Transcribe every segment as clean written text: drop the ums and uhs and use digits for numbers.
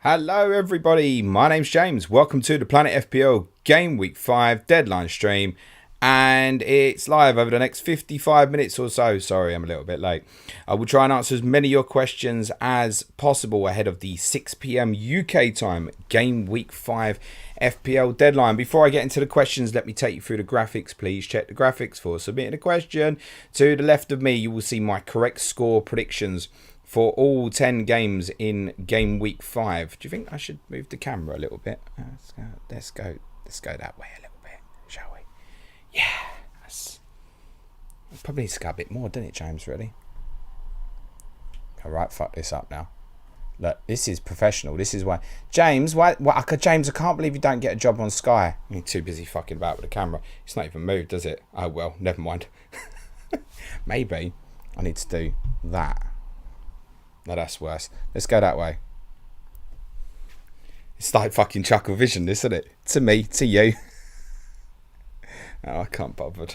Hello everybody, my name's James. Welcome to the Planet FPL Gameweek 5 Deadline stream. And it's live over the next 55 minutes or so. Sorry, I'm a little bit late. I will try and answer as many of your questions as possible ahead of the 6 p.m. UK time Gameweek 5 FPL Deadline. Before I get into the questions, let me take you through the graphics. Please check the graphics for submitting a question. To the left of me, you will see my correct score predictions for all 10 games in Game Week 5. Do you think I should move the camera a little bit? Let's go that way a little bit, shall we? Yeah. It probably needs to go a bit more, doesn't it, James, really? Alright, fuck this up now. Look, this is professional. This is why. James, James, I can't believe you don't get a job on Sky. You're too busy fucking about with the camera. It's not even moved, does it? Oh, well, never mind. Maybe I need to do that. No, that's worse. Let's go that way. It's like fucking Chuckle Vision, isn't it? To me, to you. Oh, I can't bother.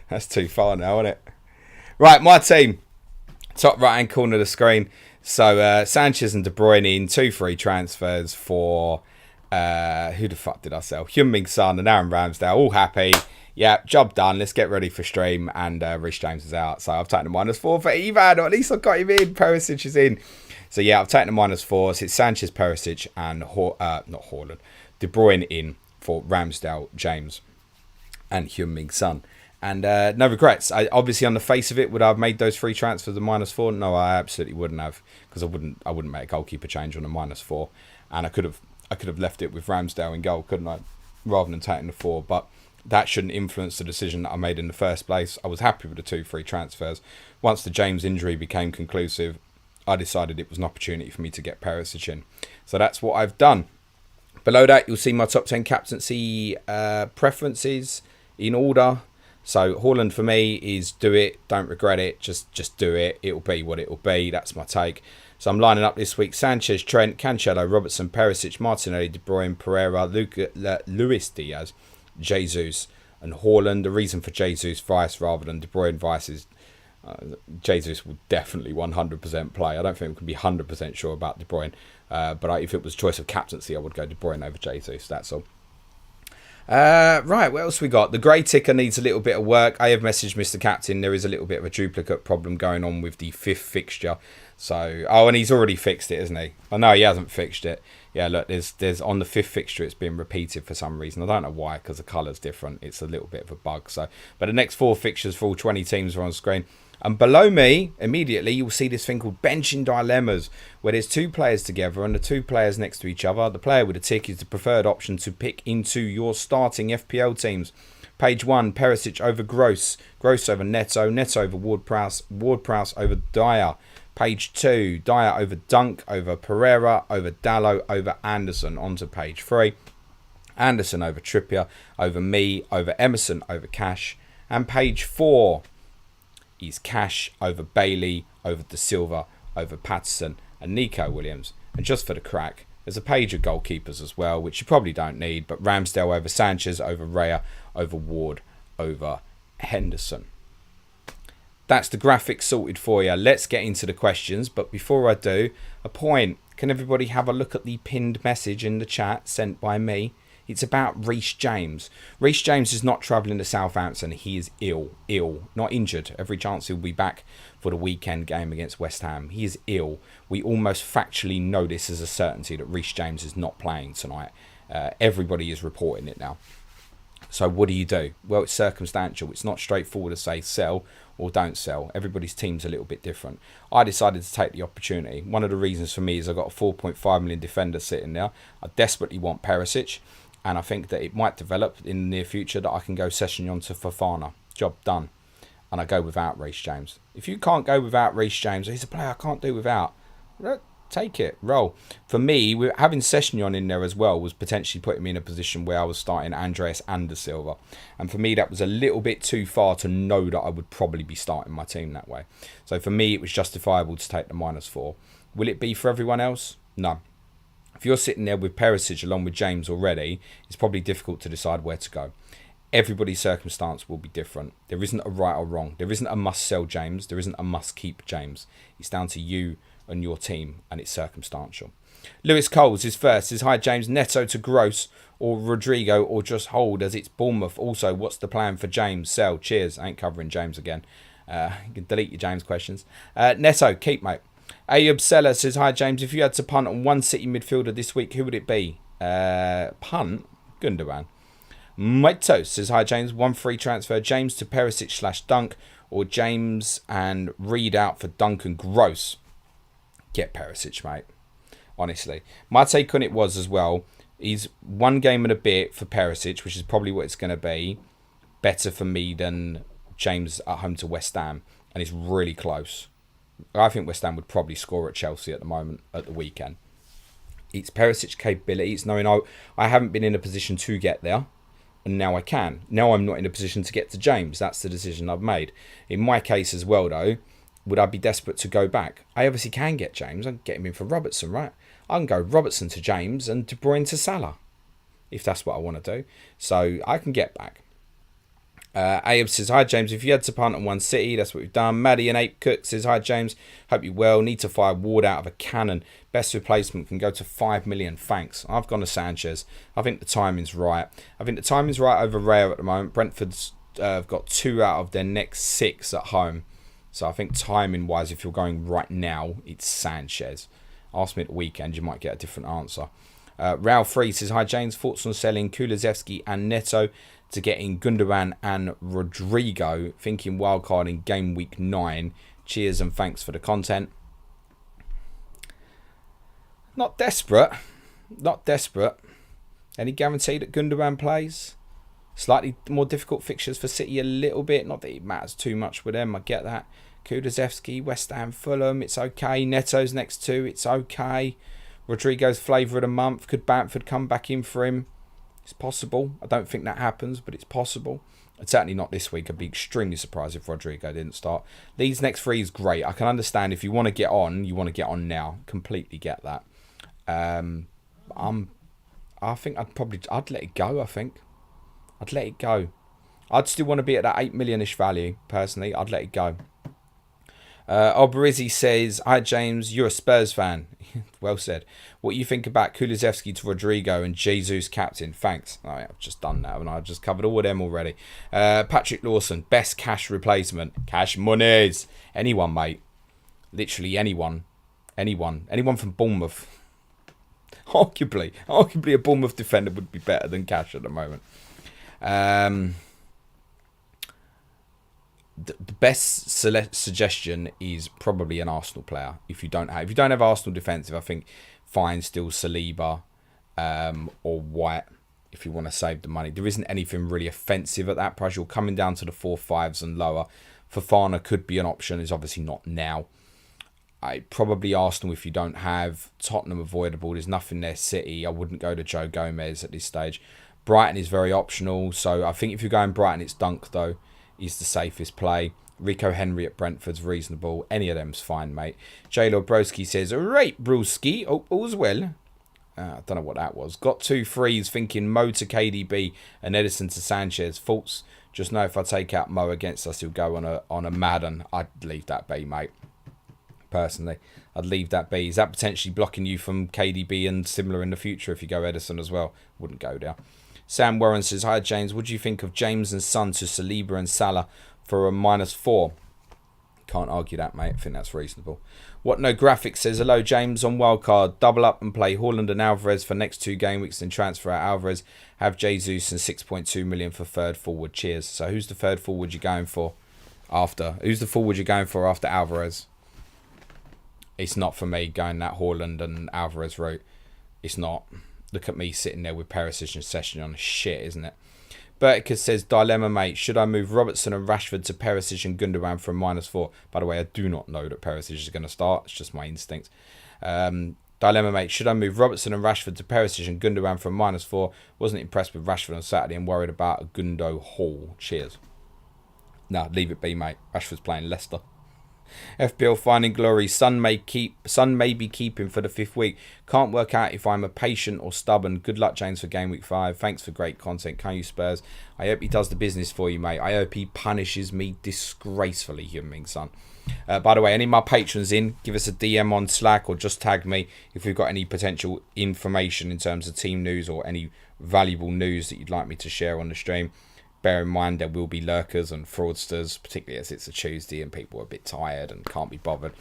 That's too far now, isn't it? Right, my team. Top right hand corner of the screen. So Sanchez and De Bruyne in 2 free transfers for who the fuck did I sell? Heung-min Son and Aaron Ramsdale. All happy. Yeah, job done. Let's get ready for stream. And Rich James is out. So I've taken a -4 for Ivan. Or at least I've got him in. Perisic is in. So yeah, I've taken a -4. So it's Sanchez, Perisic and not Haaland. De Bruyne in for Ramsdale, James and Heung-min Son. And no regrets. Obviously, on the face of it, would I have made those 3 transfers a -4? No, I absolutely wouldn't have. Because I wouldn't make a goalkeeper change on a -4. And I could have left it with Ramsdale in goal, couldn't I? Rather than taking the 4. But that shouldn't influence the decision that I made in the first place. I was happy with the 2 free transfers. Once the James injury became conclusive, I decided it was an opportunity for me to get Perisic in. So that's what I've done. Below that, you'll see my top 10 captaincy preferences in order. So Haaland for me is do it, don't regret it, just do it. It'll be what it'll be. That's my take. So I'm lining up this week: Sanchez, Trent, Cancelo, Robertson, Perisic, Martinelli, De Bruyne, Pereira, Luis Diaz, Jesus and Haaland. The reason for Jesus vice rather than De Bruyne vice is Jesus will definitely 100% play. I don't think we can be 100% sure about De Bruyne. But if it was choice of captaincy, I would go De Bruyne over Jesus. That's all. Right, what else we got? The grey ticker needs a little bit of work. I have messaged Mr. Captain. There is a little bit of a duplicate problem going on with the 5th fixture. So, and he's already fixed it, isn't he? Oh, no, he hasn't fixed it. Yeah, look, there's on the 5th fixture, it's been repeated for some reason. I don't know why, because the colour's different. It's a little bit of a bug. So, but the next 4 fixtures for all 20 teams are on screen. And below me, immediately, you'll see this thing called benching dilemmas, where there's 2 players together and the 2 players next to each other. The player with a tick is the preferred option to pick into your starting FPL teams. Page 1, Perisic over Gross, Gross over Neto, Neto over Ward-Prowse, Ward-Prowse over Dyer. Page 2, Dyer over Dunk, over Pereira, over Dalot, over Anderson. On to page 3, Anderson over Trippier, over me, over Emerson, over Cash. And page 4 is Cash over Bailey, over De Silva, over Patterson and Nico Williams. And just for the crack, there's a page of goalkeepers as well, which you probably don't need, but Ramsdale over Sanchez, over Raya, over Ward, over Henderson. That's the graphics sorted for you. Let's get into the questions, but before I do, a point. Can everybody have a look at the pinned message in the chat sent by me? It's about Reece James. Reece James is not travelling to Southampton. He is ill, not injured. Every chance he'll be back for the weekend game against West Ham. He is ill. We almost factually know this as a certainty that Reece James is not playing tonight. Everybody is reporting it now. So what do you do? Well, it's circumstantial. It's not straightforward to say sell or don't sell. Everybody's team's a little bit different. I decided to take the opportunity. One of the reasons for me is I've got a 4.5 million defender sitting there. I desperately want Perisic. And I think that it might develop in the near future that I can go Sessegnon to Fofana. Job done. And I go without Reece James. If you can't go without Reece James, he's a player I can't do without. Take it. Roll. For me, having Sessegnon in there as well was potentially putting me in a position where I was starting Andreas and De Silva. And for me, that was a little bit too far to know that I would probably be starting my team that way. So for me, it was justifiable to take the -4. Will it be for everyone else? No. If you're sitting there with Perisic along with James already, it's probably difficult to decide where to go. Everybody's circumstance will be different. There isn't a right or wrong. There isn't a must sell James. There isn't a must keep James. It's down to you and your team, and it's circumstantial. Lewis Coles is first. Says, hi, James. Neto to Gross or Rodrigo or just hold as it's Bournemouth. Also, what's the plan for James? Sell. Cheers. I ain't covering James again. You can delete your James questions. Neto, keep, mate. Ayub Seller says, hi, James. If you had to punt on one City midfielder this week, who would it be? Punt? Gundogan. Maito says, hi, James. One free transfer. James to Perisic / Dunk or James and Reed out for Dunk and Gross. Get Perisic, mate. Honestly. My take on it was as well, he's one game and a bit for Perisic, which is probably what it's going to be. Better for me than James at home to West Ham. And it's really close. I think West Ham would probably score at Chelsea at the moment, at the weekend. It's Perisic's capabilities, knowing I haven't been in a position to get there. And now I can. Now I'm not in a position to get to James. That's the decision I've made. In my case as well, though, would I be desperate to go back? I obviously can get James. I can get him in for Robertson, right? I can go Robertson to James and De Bruyne to Salah, if that's what I want to do. So I can get back. Abe says, hi, James. If you had to punt on one City, that's what we've done. Maddie and Ape Cook says, hi, James. Hope you're well. Need to fire Ward out of a cannon. Best replacement can go to 5 million. Thanks. I've gone to Sanchez. I think the timing's right. I think the timing's right over Rayo at the moment. Brentford's got 2 out of their next 6 at home. So I think timing-wise, if you're going right now, it's Sanchez. Ask me at the weekend, you might get a different answer. Raul Free says, hi, James. Thoughts on selling Kulusevski and Neto to get in Gundogan and Rodrigo, thinking wildcard in game week 9. Cheers and thanks for the content. Not desperate. Not desperate. Any guarantee that Gundogan plays? Slightly more difficult fixtures for City a little bit. Not that it matters too much with them. I get that. Kulusevski, West Ham, Fulham. It's okay. Neto's next 2. It's okay. Rodrigo's flavour of the month. Could Bamford come back in for him? It's possible. I don't think that happens, but it's possible. It's certainly not this week. I'd be extremely surprised if Rodrigo didn't start. These next 3 is great. I can understand if you want to get on, you want to get on now. Completely get that. I think I'd let it go, I think. I'd let it go. I'd still want to be at that 8 million-ish value, personally. I'd let it go. Oberizzi says, hi, James. You're a Spurs fan. Well said. What do you think about Kulusevski to Rodrigo and Jesus captain? Thanks. Oh, yeah, I've just done that, and I've just covered all of them already. Patrick Lawson, best cash replacement. Cash monies. Anyone, mate. Literally anyone. Anyone from Bournemouth. Arguably a Bournemouth defender would be better than Cash at the moment. The best suggestion is probably an Arsenal player. If you don't have Arsenal defensive, I think fine still Saliba or White if you want to save the money. There isn't anything really offensive at that price. You're coming down to the 4.5s and lower. Fofana could be an option. Is obviously not now. Probably Arsenal if you don't have. Tottenham avoidable. There's nothing there. City. I wouldn't go to Joe Gomez at this stage. Brighton is very optional. So I think if you're going Brighton, it's Dunk though. Is the safest play. Rico Henry at Brentford's reasonable. Any of them's fine, mate. J-Lord Broski says, alright, Broski. Oh, all's well. I don't know what that was. Got 2 threes thinking Mo to KDB and Edison to Sanchez. Faults. Just know if I take out Mo against us, he'll go on a Madden. I'd leave that be, mate. Personally, I'd leave that be. Is that potentially blocking you from KDB and similar in the future if you go Edison as well? Wouldn't go there. Sam Warren says, hi, James. What do you think of James and Son to Saliba and Salah for a -4? Can't argue that, mate. I think that's reasonable. What No Graphics says, hello, James. On wildcard, double up and play Haaland and Alvarez for next 2 game weeks, then transfer out Alvarez. Have Jesus and 6.2 million for third forward. Cheers. So who's the third forward you're going for after? Who's the forward you're going for after Alvarez? It's not for me going that Haaland and Alvarez route. It's not. Look at me sitting there with Perisic and Session on shit, isn't it? Bertica says, dilemma, mate. Should I move Robertson and Rashford to Perisic and Gundogan for a -4? By the way, I do not know that Perisic is going to start. It's just my instinct. Dilemma, mate. Should I move Robertson and Rashford to Perisic and Gundogan for a -4? Wasn't impressed with Rashford on Saturday and worried about a Gundo haul. Cheers. No, leave it be, mate. Rashford's playing Leicester. FPL finding glory. Sun may be keeping for the 5th week. Can't work out if I'm a patient or stubborn. Good luck, James, for Gameweek 5. Thanks for great content. Can you Spurs? I hope he does the business for you, mate. I hope he punishes me disgracefully, Hyun-Min Son. By the way, any of my patrons in, give us a DM on Slack or just tag me if we've got any potential information in terms of team news or any valuable news that you'd like me to share on the stream. Bear in mind there will be lurkers and fraudsters, particularly as it's a Tuesday and people are a bit tired and can't be bothered.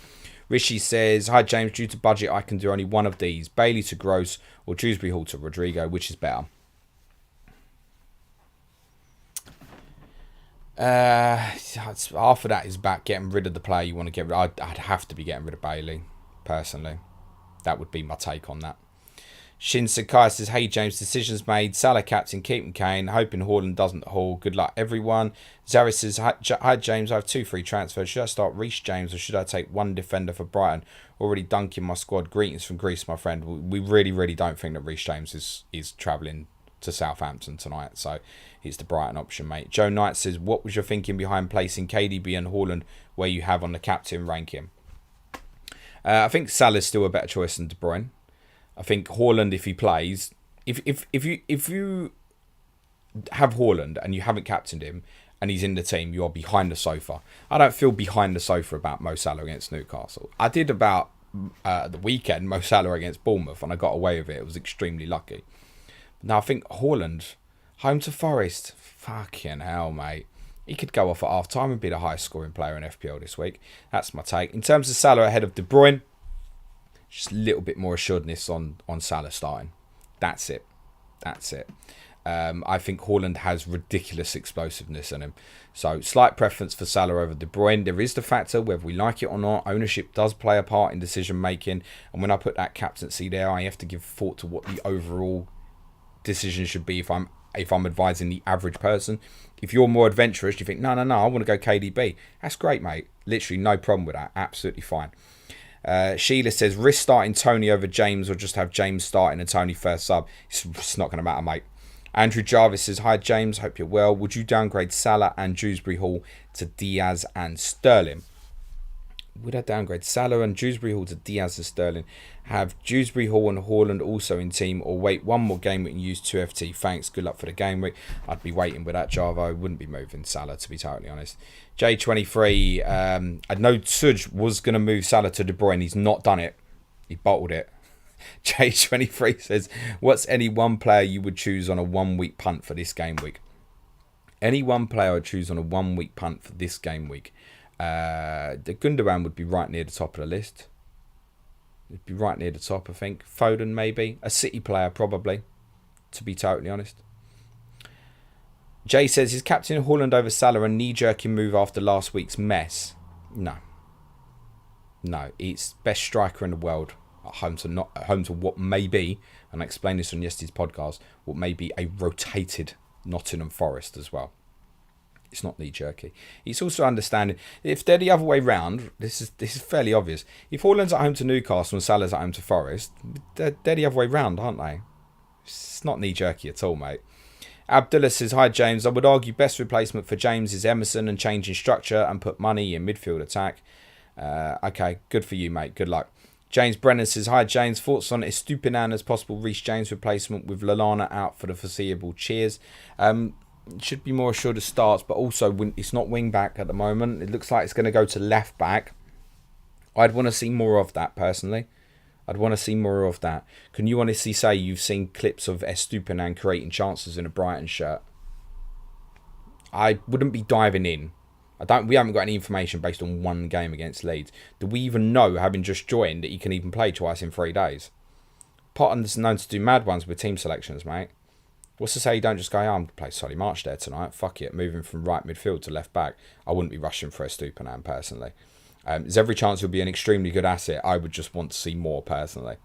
Rishi says, hi James, due to budget I can do only one of these. Bailey to Gross or Dewsbury Hall to Rodrigo, which is better? Half of that is about getting rid of the player you want to get rid of. I'd have to be getting rid of Bailey, personally. That would be my take on that. Shin Sakai says, hey James, decisions made. Salah captain, keeping Kane. Hoping Haaland doesn't haul. Good luck, everyone. Zara says, hi James, I have 2 free transfers. Should I start Reece James or should I take one defender for Brighton? Already dunking my squad. Greetings from Greece, my friend. We really don't think that Reece James is travelling to Southampton tonight. So it's the Brighton option, mate. Joe Knight says, what was your thinking behind placing KDB and Haaland where you have on the captain ranking? I think Salah's still a better choice than De Bruyne. I think Haaland, if he plays, if you have Haaland and you haven't captained him and he's in the team, you are behind the sofa. I don't feel behind the sofa about Mo Salah against Newcastle. I did about the weekend, Mo Salah against Bournemouth, and I got away with it. It was extremely lucky. Now I think Haaland, home to Forest, fucking hell, mate. He could go off at half time and be the highest scoring player in FPL this week. That's my take. In terms of Salah ahead of De Bruyne, just a little bit more assuredness on Salah starting. That's it. I think Haaland has ridiculous explosiveness in him. So slight preference for Salah over De Bruyne. There is the factor, whether we like it or not, ownership does play a part in decision making. And when I put that captaincy there, I have to give thought to what the overall decision should be if I'm advising the average person. If you're more adventurous, you think, no, I want to go KDB. That's great, mate. Literally no problem with that. Absolutely fine. Sheila says, risk starting Tony over James or just have James starting and Tony first sub. It's not going to matter, mate. Andrew Jarvis says, hi James, hope you're well. Would you downgrade Salah and Dewsbury Hall to Diaz and Sterling? Would I downgrade Salah and Dewsbury Hall to Diaz and Sterling? Have Dewsbury Hall and Haaland also in team, or wait one more game and use 2FT? Thanks, good luck for the game week. I'd be waiting with that, Java. I wouldn't be moving Salah, to be totally honest. J23, I know Suj was going to move Salah to De Bruyne. He's not done it. He bottled it. J23 says, what's any one player you would choose on a 1 week punt for this game week? Any one player I'd choose on a 1 week punt for this game week. The Gundogan would be right near the top of the list. It'd be right near the top, I think. Foden, maybe. A City player, probably, to be totally honest. Jay says, is captain Haaland over Salah a knee-jerking move after last week's mess? No, it's best striker in the world at home to what may be, and I explained this on yesterday's podcast, what may be a rotated Nottingham Forest as well. It's not knee-jerky. It's also understanding, if they're the other way round, this is fairly obvious. If Haaland's at home to Newcastle and Salah's at home to Forest, they're the other way round, aren't they? It's not knee-jerky at all, mate. Abdullah says, hi James, I would argue best replacement for James is Emerson and changing structure and put money in midfield attack. Okay, good for you, mate. Good luck. James Brennan says, hi James, thoughts on Estupinan as possible Reece James replacement with Lallana out for the foreseeable? Cheers. Should be more assured of starts, but also it's not wing back at the moment. It looks like it's going to go to left back. I'd want to see more of that personally. I'd want to see more of that. Can you honestly say you've seen clips of Estupinan creating chances in a Brighton shirt? I wouldn't be diving in. We haven't got any information based on one game against Leeds. Do we even know, having just joined, that he can even play twice in 3 days? Potter's known to do mad ones with team selections, mate. What's to say you don't just go, I'm going to play Solly March there tonight. Fuck it, moving from right midfield to left back. I wouldn't be rushing for Estupinan personally. There's every chance he'll be an extremely good asset. I would just want to see more personally.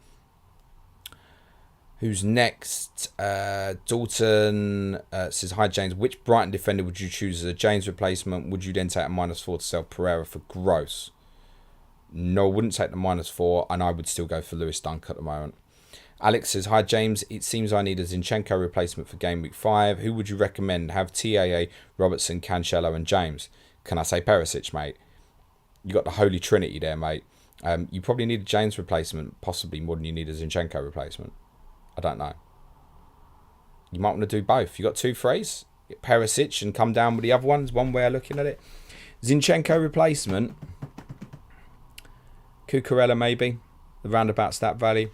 Who's next? Dalton says, hi James, which Brighton defender would you choose as a James replacement? Would you then take a -4 to sell Pereira for Gross? No, I wouldn't take the -4, and I would still go for Lewis Dunk at the moment. Alex says, hi James, it seems I need a Zinchenko replacement for game week 5. Who would you recommend? Have TAA, Robertson, Cancelo and James. Can I say Perisic, mate? You got the Holy Trinity there, mate. You probably need a James replacement, possibly more than you need a Zinchenko replacement. I don't know. You might want to do both. You got 2 threes, get Perisic and come down with the other ones. One way of looking at it. Zinchenko replacement. Cucurella maybe. The roundabout stat value.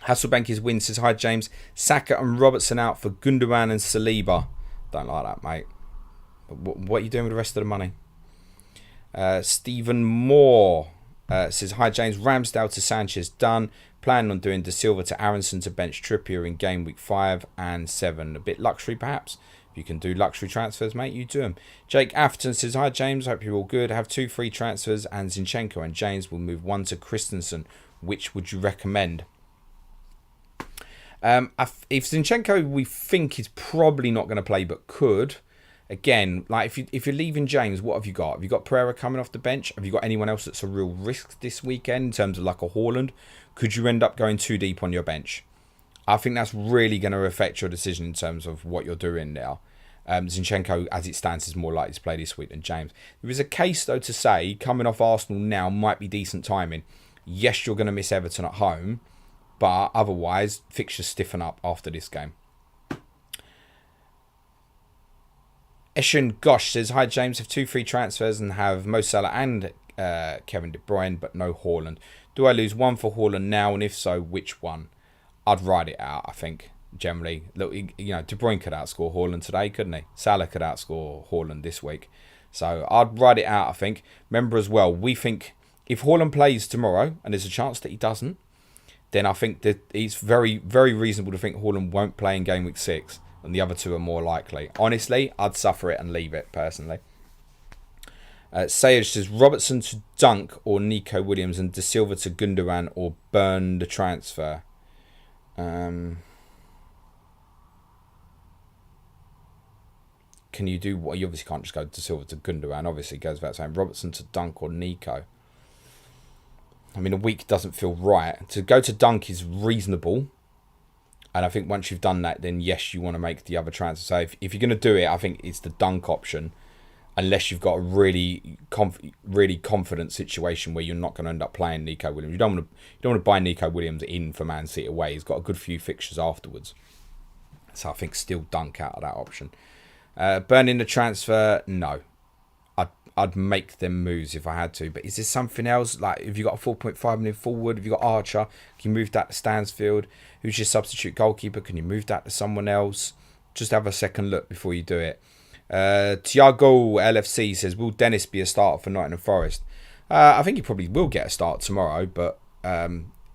Hasselbank is win, says hi James. Saka and Robertson out for Gundogan and Saliba. Don't like that, mate. But what are you doing with the rest of the money? Stephen Moore says hi James. Ramsdale to Sanchez done. Planning on doing De Silva to Aronson to bench Trippier in game week 5 and 7. A bit luxury perhaps. If you can do luxury transfers, mate, you do them. Jake Afton says hi James. Hope you're all good. Have 2 free transfers and Zinchenko and James will move 1 to Christensen. Which would you recommend? If Zinchenko we think is probably not going to play but could, again, like if you're leaving James, what have you got? Have you got Pereira coming off the bench? Have you got anyone else that's a real risk this weekend in terms of like a Haaland? Could you end up going too deep on your bench? I think that's really going to affect your decision in terms of what you're doing now. Zinchenko, as it stands, is more likely to play this week than James. There is a case, though, to say coming off Arsenal now might be decent timing. Yes, you're going to miss Everton at home, but otherwise, fixtures stiffen up after this game. Eshin Gosh says, hi James, have 2 free transfers and have Mo Salah and Kevin De Bruyne, but no Haaland. Do I lose 1 for Haaland now, and if so, which one? I'd ride it out, I think, generally. Look, you know, De Bruyne could outscore Haaland today, couldn't he? Salah could outscore Haaland this week. So I'd ride it out, I think. Remember as well, we think if Haaland plays tomorrow, and there's a chance that he doesn't, then I think that it's very, very reasonable to think Haaland won't play in game week 6. And the other 2 are more likely. Honestly, I'd suffer it and leave it, personally. Sage says, Robertson to Dunk or Nico Williams and De Silva to Gundogan or burn the transfer. Can you do what? You obviously can't just go De Silva to Gundogan. Obviously, it goes without saying. Robertson to Dunk or Nico. I mean, a week doesn't feel right. To go to Dunk is reasonable. And I think once you've done that, then yes, you want to make the other transfer. So if you're going to do it, I think it's the Dunk option. Unless you've got a really confident situation where you're not going to end up playing Nico Williams. You don't want to buy Nico Williams in for Man City away. He's got a good few fixtures afterwards. So I think still Dunk out of that option. Burning the transfer, no. I'd make them moves if I had to. But is there something else? Like, if you've got a 4.5 million forward, if you've got Archer, can you move that to Stansfield? Who's your substitute goalkeeper? Can you move that to someone else? Just have a second look before you do it. Tiago LFC says, will Dennis be a starter for Nottingham Forest? I think he probably will get a start tomorrow, but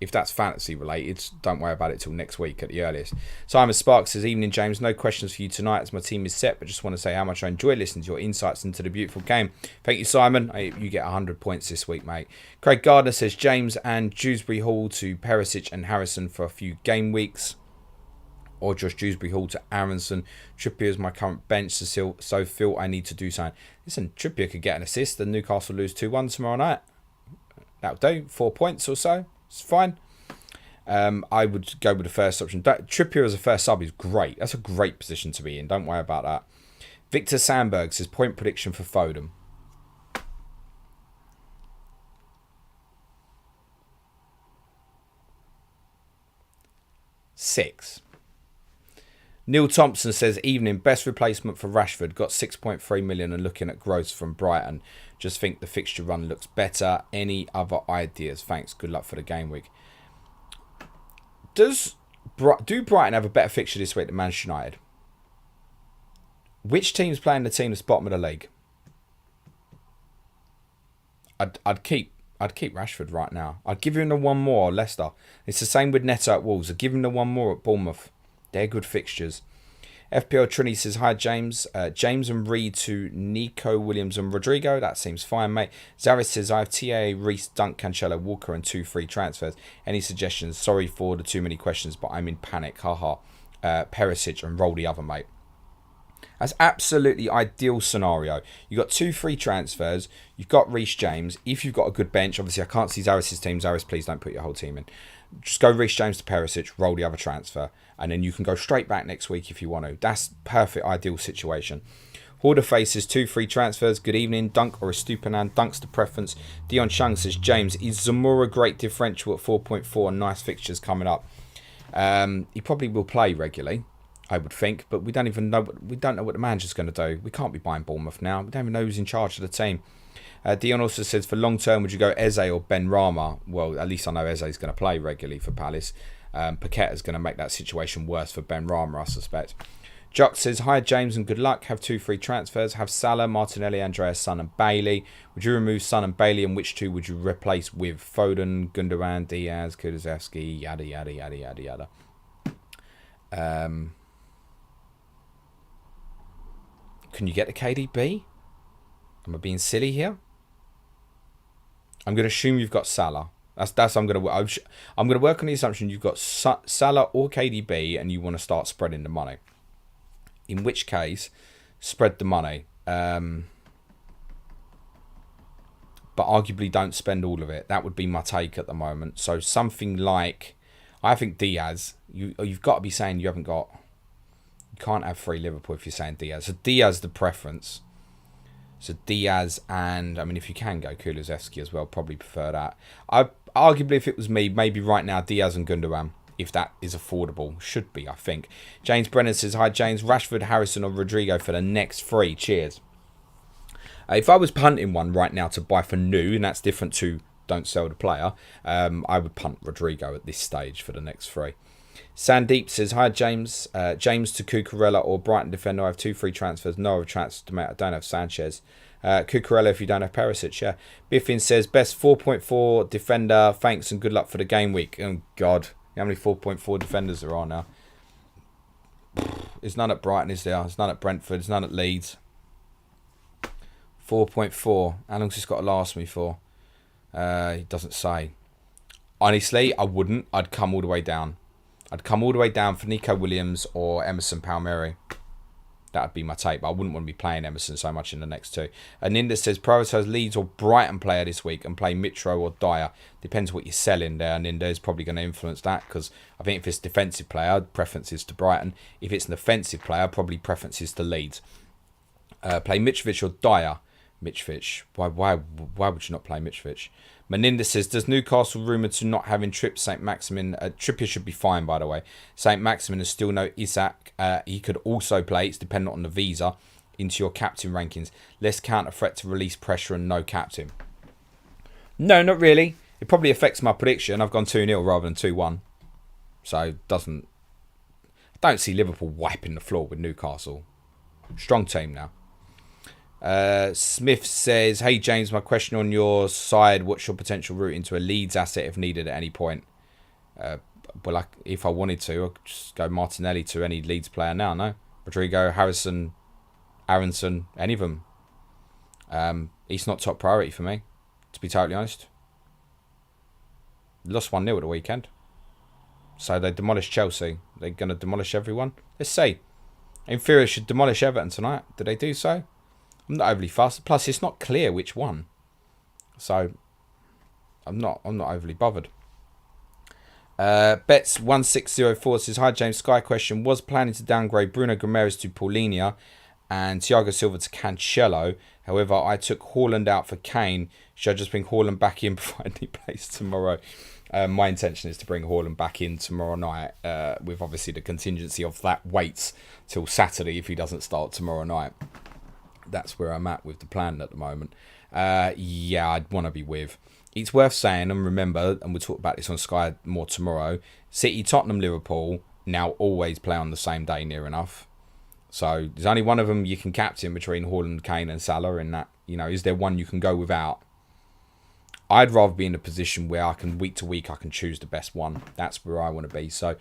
if that's fantasy related, don't worry about it till next week at the earliest. Simon Sparks says, evening James, no questions for you tonight as my team is set, but just want to say how much I enjoy listening to your insights into the beautiful game. Thank you, Simon. You get 100 points this week, mate. Craig Gardner says, James and Dewsbury Hall to Perisic and Harrison for a few game weeks. Or just Dewsbury Hall to Aronson. Trippier is my current bench, so feel I need to do something. Listen, Trippier could get an assist and Newcastle lose 2-1 tomorrow night. That'll do. 4 points or so. It's fine. I would go with the first option. Trippier as a first sub is great. That's a great position to be in. Don't worry about that. Victor Sandberg says, point prediction for Foden. 6. Neil Thompson says, evening, best replacement for Rashford. Got 6.3 million and looking at growth from Brighton. Just think the fixture run looks better. Any other ideas? Thanks. Good luck for the game week. Do Brighton have a better fixture this week than Manchester United? Which team's playing the team that's bottom of the league? I'd keep Rashford right now. I'd give him the one more, Leicester. It's the same with Neto at Wolves. I'd give him the one more at Bournemouth. They're good fixtures. FPL Trini says, hi James. James and Reed to Nico Williams and Rodrigo. That seems fine, mate. Zaris says, I have TA, Reece, Dunk, Cancelo, Walker and 2 free transfers. Any suggestions? Sorry for the too many questions, but I'm in panic. Haha. Perisic and roll the other, mate. That's absolutely ideal scenario. You've got 2 free transfers. You've got Reece James. If you've got a good bench, obviously I can't see Zaris' team. Zaris, please don't put your whole team in. Just go Reece James to Perisic, roll the other transfer. And then you can go straight back next week if you want to. That's perfect, ideal situation. Hoarder faces 2 free transfers. Good evening. Dunk or a Stupinan. Dunk's the preference. Dion Chung says, James, is Zamora great differential at 4.4? Nice fixtures coming up. He probably will play regularly, I would think, but we don't even know. We don't know what the manager's going to do. We can't be buying Bournemouth now. We don't even know who's in charge of the team. Dion also says, for long term, would you go Eze or Ben Rama? Well, at least I know Eze's going to play regularly for Palace. Paqueta's going to make that situation worse for Ben Rama, I suspect. Jock says, hi James and good luck. Have 2 free transfers. Have Salah, Martinelli, Andreas, Son and Bailey. Would you remove Son and Bailey, and which 2 would you replace with? Foden, Gundogan, Diaz, Kulusevski, yada, yada, yada, yada, yada. Can you get the KDB? Am I being silly here? I'm going to assume you've got Salah. I'm going to work on the assumption you've got Salah or KDB and you want to start spreading the money. In which case, spread the money. But arguably don't spend all of it. That would be my take at the moment. So something like, I think Diaz, you've got to be saying you can't have 3 Liverpool if you're saying Diaz. So Diaz the preference. So Diaz and, I mean, if you can go Kulusevski as well, probably prefer that. Arguably, if it was me, maybe right now Diaz and Gundogan, if that is affordable. Should be, I think. James Brennan says, hi James, Rashford, Harrison or Rodrigo for the next 3. Cheers. If I was punting one right now to buy for new, and that's different to don't sell the player, I would punt Rodrigo at this stage for the next 3. Sandeep says, hi James. James to Cucurella or Brighton defender. I have 2 free transfers. No other transfers to make. I don't have Sanchez. Cucurella if you don't have Perisic. Yeah. Biffin says, best 4.4 defender. Thanks and good luck for the game week. Oh God, how many 4.4 defenders there are now? There's none at Brighton, is there? There's none at Brentford. There's none at Leeds. 4.4. How long's this got to last me for? He doesn't say. Honestly, I wouldn't. I'd come all the way down. I'd come all the way down for Nico Williams or Emerson Palmieri. That would be my take, but I wouldn't want to be playing Emerson so much in the next 2. And Ninda says, prioritise Leeds or Brighton player this week and play Mitro or Dyer. Depends what you're selling there. Ninda is probably going to influence that, because I think if it's defensive player, preferences to Brighton. If it's an offensive player, probably preferences to Leeds. Play Mitrovic or Dyer. Mitrovic. Why would you not play Mitrovic? Meninda says, does Newcastle rumoured to not having Tripp St. Maximin? Trippier should be fine, by the way. St. Maximin is still no Isaac. He could also play, it's dependent on the visa, into your captain rankings. Less counter threat to release pressure and no captain. No, not really. It probably affects my prediction. I've gone 2-0 rather than 2-1. So, I don't see Liverpool wiping the floor with Newcastle. Strong team now. Smith says, hey James, my question on your side, what's your potential route into a Leeds asset if needed at any point? Well, if I wanted to, I'd just go Martinelli to any Leeds player now, no? Rodrigo, Harrison, Aronson, any of them. He's not top priority for me, to be totally honest. Lost 1-0 at the weekend. So they demolished Chelsea. They're going to demolish everyone. Let's see. Inferior should demolish Everton tonight. Did they do so? I'm not overly fussed. Plus, it's not clear which one. So, I'm not overly bothered. Bets1604 says, hi James, Sky question. Was planning to downgrade Bruno Guimaraes to Paulinho and Thiago Silva to Cancelo. However, I took Haaland out for Kane. Should I just bring Haaland back in provided he plays tomorrow? My intention is to bring Haaland back in tomorrow night, with obviously the contingency of that waits till Saturday if he doesn't start tomorrow night. That's where I'm at with the plan at the moment. Yeah, I'd want to be with. It's worth saying, and remember, and we'll talk about this on Sky more tomorrow, City, Tottenham, Liverpool now always play on the same day near enough. So there's only one of them you can captain between Haaland, Kane and Salah in that. You know, is there one you can go without? I'd rather be in a position where I can, week to week, I can choose the best one. That's where I want to be. So,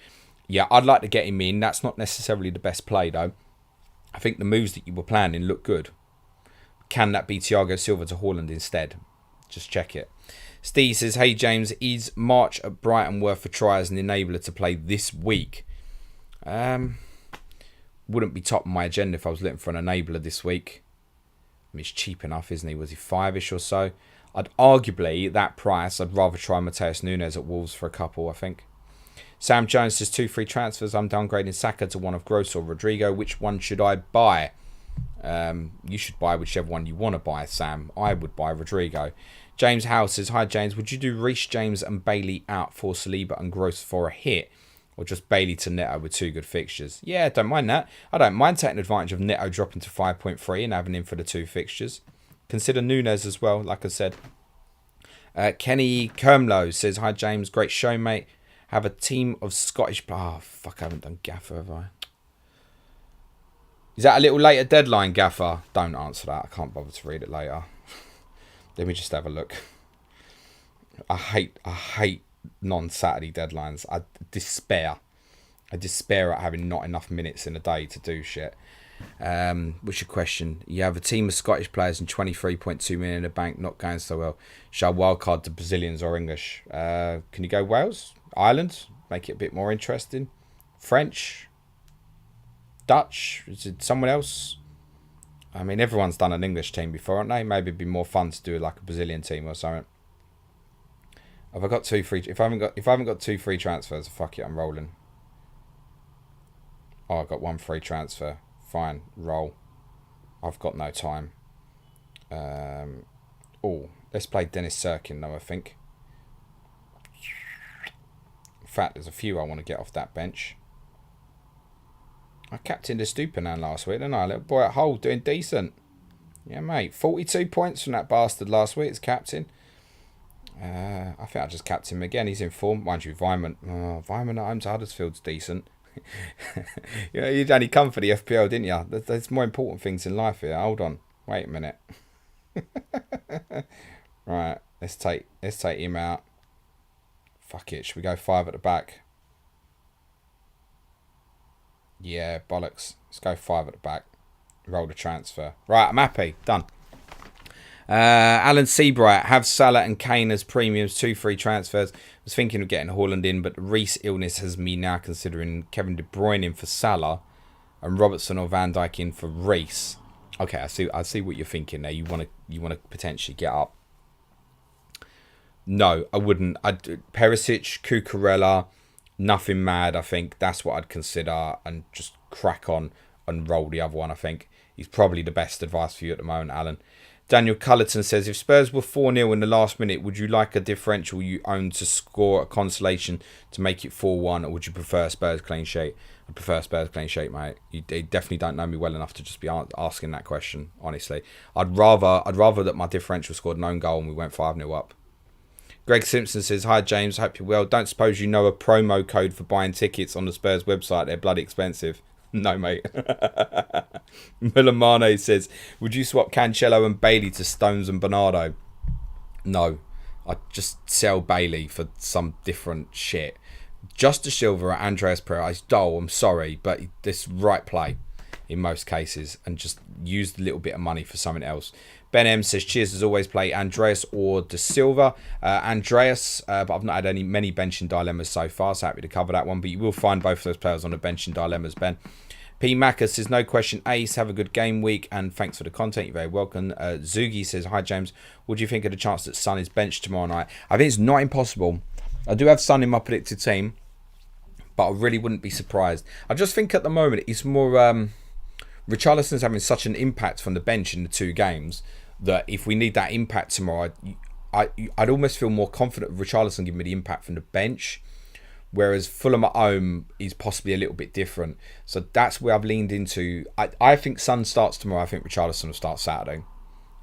yeah, I'd like to get him in. That's not necessarily the best play, though. I think the moves that you were planning look good. Can that be Thiago Silva to Haaland instead? Just check it. Steve says, hey James, is March at Brighton worth a try as an enabler to play this week? Wouldn't be top of my agenda if I was looking for an enabler this week. I mean, he's cheap enough, isn't he? Was he 5-ish or so? I'd arguably, at that price, I'd rather try Mateus Nunes at Wolves for a couple, I think. Sam Jones says 2 free transfers. I'm downgrading Saka to one of Gross or Rodrigo. Which one should I buy? You should buy whichever one you want to buy, Sam. I would buy Rodrigo. James House says, hi James, would you do Reece James and Bailey out for Saliba and Gross for a hit? Or just Bailey to Neto with 2 good fixtures? Yeah, don't mind that. I don't mind taking advantage of Neto dropping to 5.3 and having him for the 2 fixtures. Consider Nunes as well, like I said. Kenny Kermlow says, hi James, great show mate. Have a team of Scottish... Oh, fuck, I haven't done Gaffer, have I? Is that a little later deadline, Gaffer? Don't answer that. I can't bother to read it later. Let me just have a look. I hate non-Saturday deadlines. I despair at having not enough minutes in a day to do shit. What's your question? You have a team of Scottish players and 23.2 million in the bank, not going so well. Shall wildcard to Brazilians or English? Can you go Wales? Ireland? Make it a bit more interesting. French? Dutch? Is it someone else? I mean, everyone's done an English team before, haven't they? Maybe it'd be more fun to do like a Brazilian team or something. Have I got 2 free? If I haven't got 2 free transfers, fuck it, I'm rolling. Oh, I got 1 free transfer. Fine, roll. I've got no time. Oh, let's play Dennis Sirkin though, I think. In fact, there's a few I want to get off that bench. I captained a Stupinan last week, didn't I? Little boy at Hull doing decent. Yeah, mate. 42 points from that bastard last week as captain. I think I'll just captain him again. He's in form. Mind you, Vyman at home to Huddersfield's decent. You know, you'd only come for the FPL, didn't you? There's more important things in life here. Hold on. Wait a minute. Right. Let's take him out. Fuck it. Should we go 5 at the back? Yeah, bollocks. Let's go 5 at the back. Roll the transfer. Right, I'm happy. Done. Alan Seabright. Have Salah and Kane as premiums. 2 free transfers. Was thinking of getting Haaland in, but Reece illness has me now considering Kevin De Bruyne in for Salah and Robertson or Van Dijk in for Reece. Okay, I see what you're thinking there. You want to potentially get up. No, I wouldn't. Perisic, Cucurella, nothing mad. I think that's what I'd consider, and just crack on and roll the other one. I think he's probably the best advice for you at the moment, Alan. Daniel Cullerton says, if Spurs were 4-0 in the last minute, would you like a differential you own to score a consolation to make it 4-1, or would you prefer Spurs clean sheet? I prefer Spurs clean sheet, mate. You definitely don't know me well enough to just be asking that question, honestly. I'd rather that my differential scored an own goal and we went 5-0 up. Greg Simpson says, hi James, hope you're well. Don't suppose you know a promo code for buying tickets on the Spurs website? They're bloody expensive. No, mate. Millamane says, would you swap Cancelo and Bailey to Stones and Bernardo? No. I'd just sell Bailey for some different shit. Justice Silva or Andreas Pereira is dull, I'm sorry, but this right play in most cases, and just use a little bit of money for something else. Ben M says, cheers as always, play Andreas or De Silva. Andreas, but I've not had many benching dilemmas so far, so happy to cover that one. But you will find both of those players on the benching dilemmas, Ben. P. Macca says, no question, Ace, have a good game week, and thanks for the content, you're very welcome. Zugi says, hi James, what do you think of the chance that Son is benched tomorrow night? I think it's not impossible. I do have Son in my predicted team, but I really wouldn't be surprised. I just think at the moment, it's more... Richarlison's having such an impact from the bench in the 2 games that if we need that impact tomorrow, I'd almost feel more confident of Richarlison giving me the impact from the bench, whereas Fulham at home is possibly a little bit different. So that's where I've leaned into. I think Son starts tomorrow. I think Richarlison will start Saturday.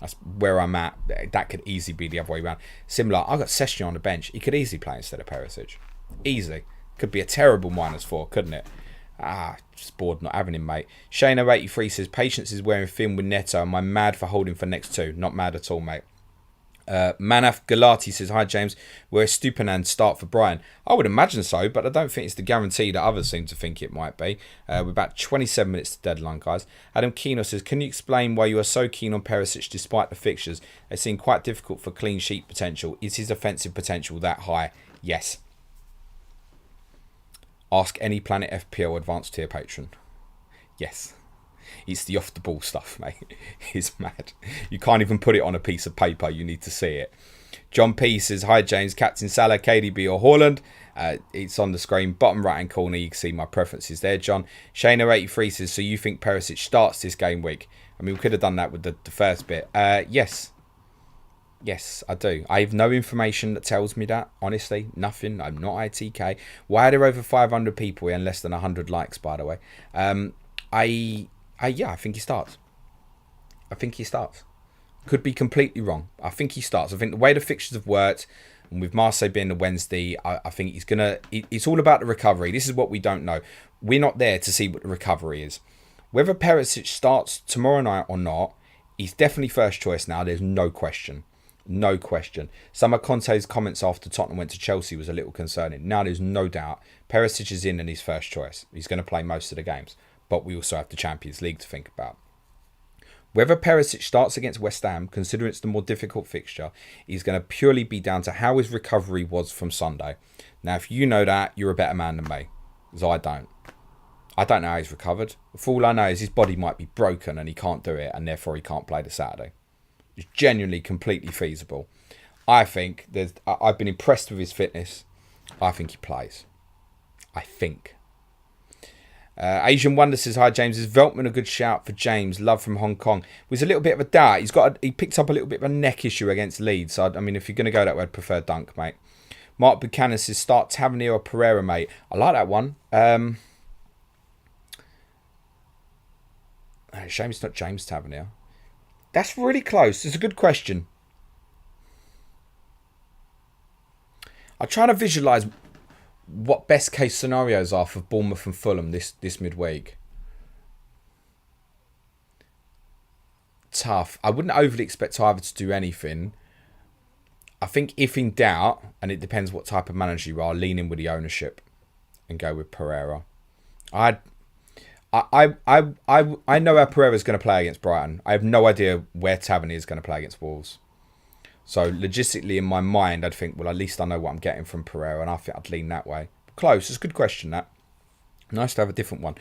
That's where I'm at. That could easily be the other way around. Similar, I've got Sessegnon on the bench. He could easily play instead of Perisic. Easily. Could be a terrible -4, couldn't it? Just bored not having him, mate. Shane083 says, patience is wearing thin with Neto. Am I mad for holding for next 2? Not mad at all, mate. Manaf Galati says, hi James, will Stupinan start for Brighton? I would imagine so, but I don't think it's the guarantee that others seem to think it might be. We're about 27 minutes to deadline, guys. Adam Keno says, can you explain why you are so keen on Perisic despite the fixtures? They seem quite difficult for clean sheet potential. Is his offensive potential that high? Yes. Ask any Planet FPL advanced tier patron. Yes. It's the off the ball stuff, mate. It's mad. You can't even put it on a piece of paper. You need to see it. John P says, hi James, Captain Salah, KDB or Haaland? It's on the screen, bottom right-hand corner. You can see my preferences there, John. Shane083 says, so you think Perisic starts this game week? I mean, we could have done that with the first bit. Yes. Yes, I do. I have no information that tells me that, honestly. Nothing. I'm not ITK. Why are there over 500 people and less than 100 likes, by the way? Yeah, I think he starts. Could be completely wrong. I think he starts. I think the way the fixtures have worked, and with Marseille being the Wednesday, I think he's going to... It's all about the recovery. This is what we don't know. We're not there to see what the recovery is. Whether Perisic starts tomorrow night or not, he's definitely first choice now. There's no question. No question. Some of Conte's comments after Tottenham went to Chelsea was a little concerning. Now there's no doubt. Perisic is in and he's first choice. He's going to play most of the games. But we also have the Champions League to think about. Whether Perisic starts against West Ham, considering it's the more difficult fixture, is going to purely be down to how his recovery was from Sunday. Now, if you know that, you're a better man than me. Because I don't. I don't know how he's recovered. For all I know is his body might be broken and he can't do it, and therefore he can't play the Saturday. It's genuinely completely feasible. I think I've been impressed with his fitness. I think he plays. I think. Asian Wonder says, hi James, is Veltman a good shout for James? Love from Hong Kong. It was a little bit of a doubt. He picked up a little bit of a neck issue against Leeds. So, I mean, if you're going to go that way, I'd prefer Dunk, mate. Mark Buchanan says, start Tavernier or Pereira, mate. I like that one. Shame it's not James Tavernier. That's really close. It's a good question. I'm trying to visualise what best case scenarios are for Bournemouth and Fulham this midweek. Tough. I wouldn't overly expect either to do anything. I think if in doubt, and it depends what type of manager you are, lean in with the ownership and go with Pereira. I know how Pereira's going to play against Brighton. I have no idea where Tavernier is going to play against Wolves. So logistically, in my mind, I'd think, well, at least I know what I'm getting from Pereira, and I think I'd lean that way. Close. It's a good question, that. Nice to have a different one.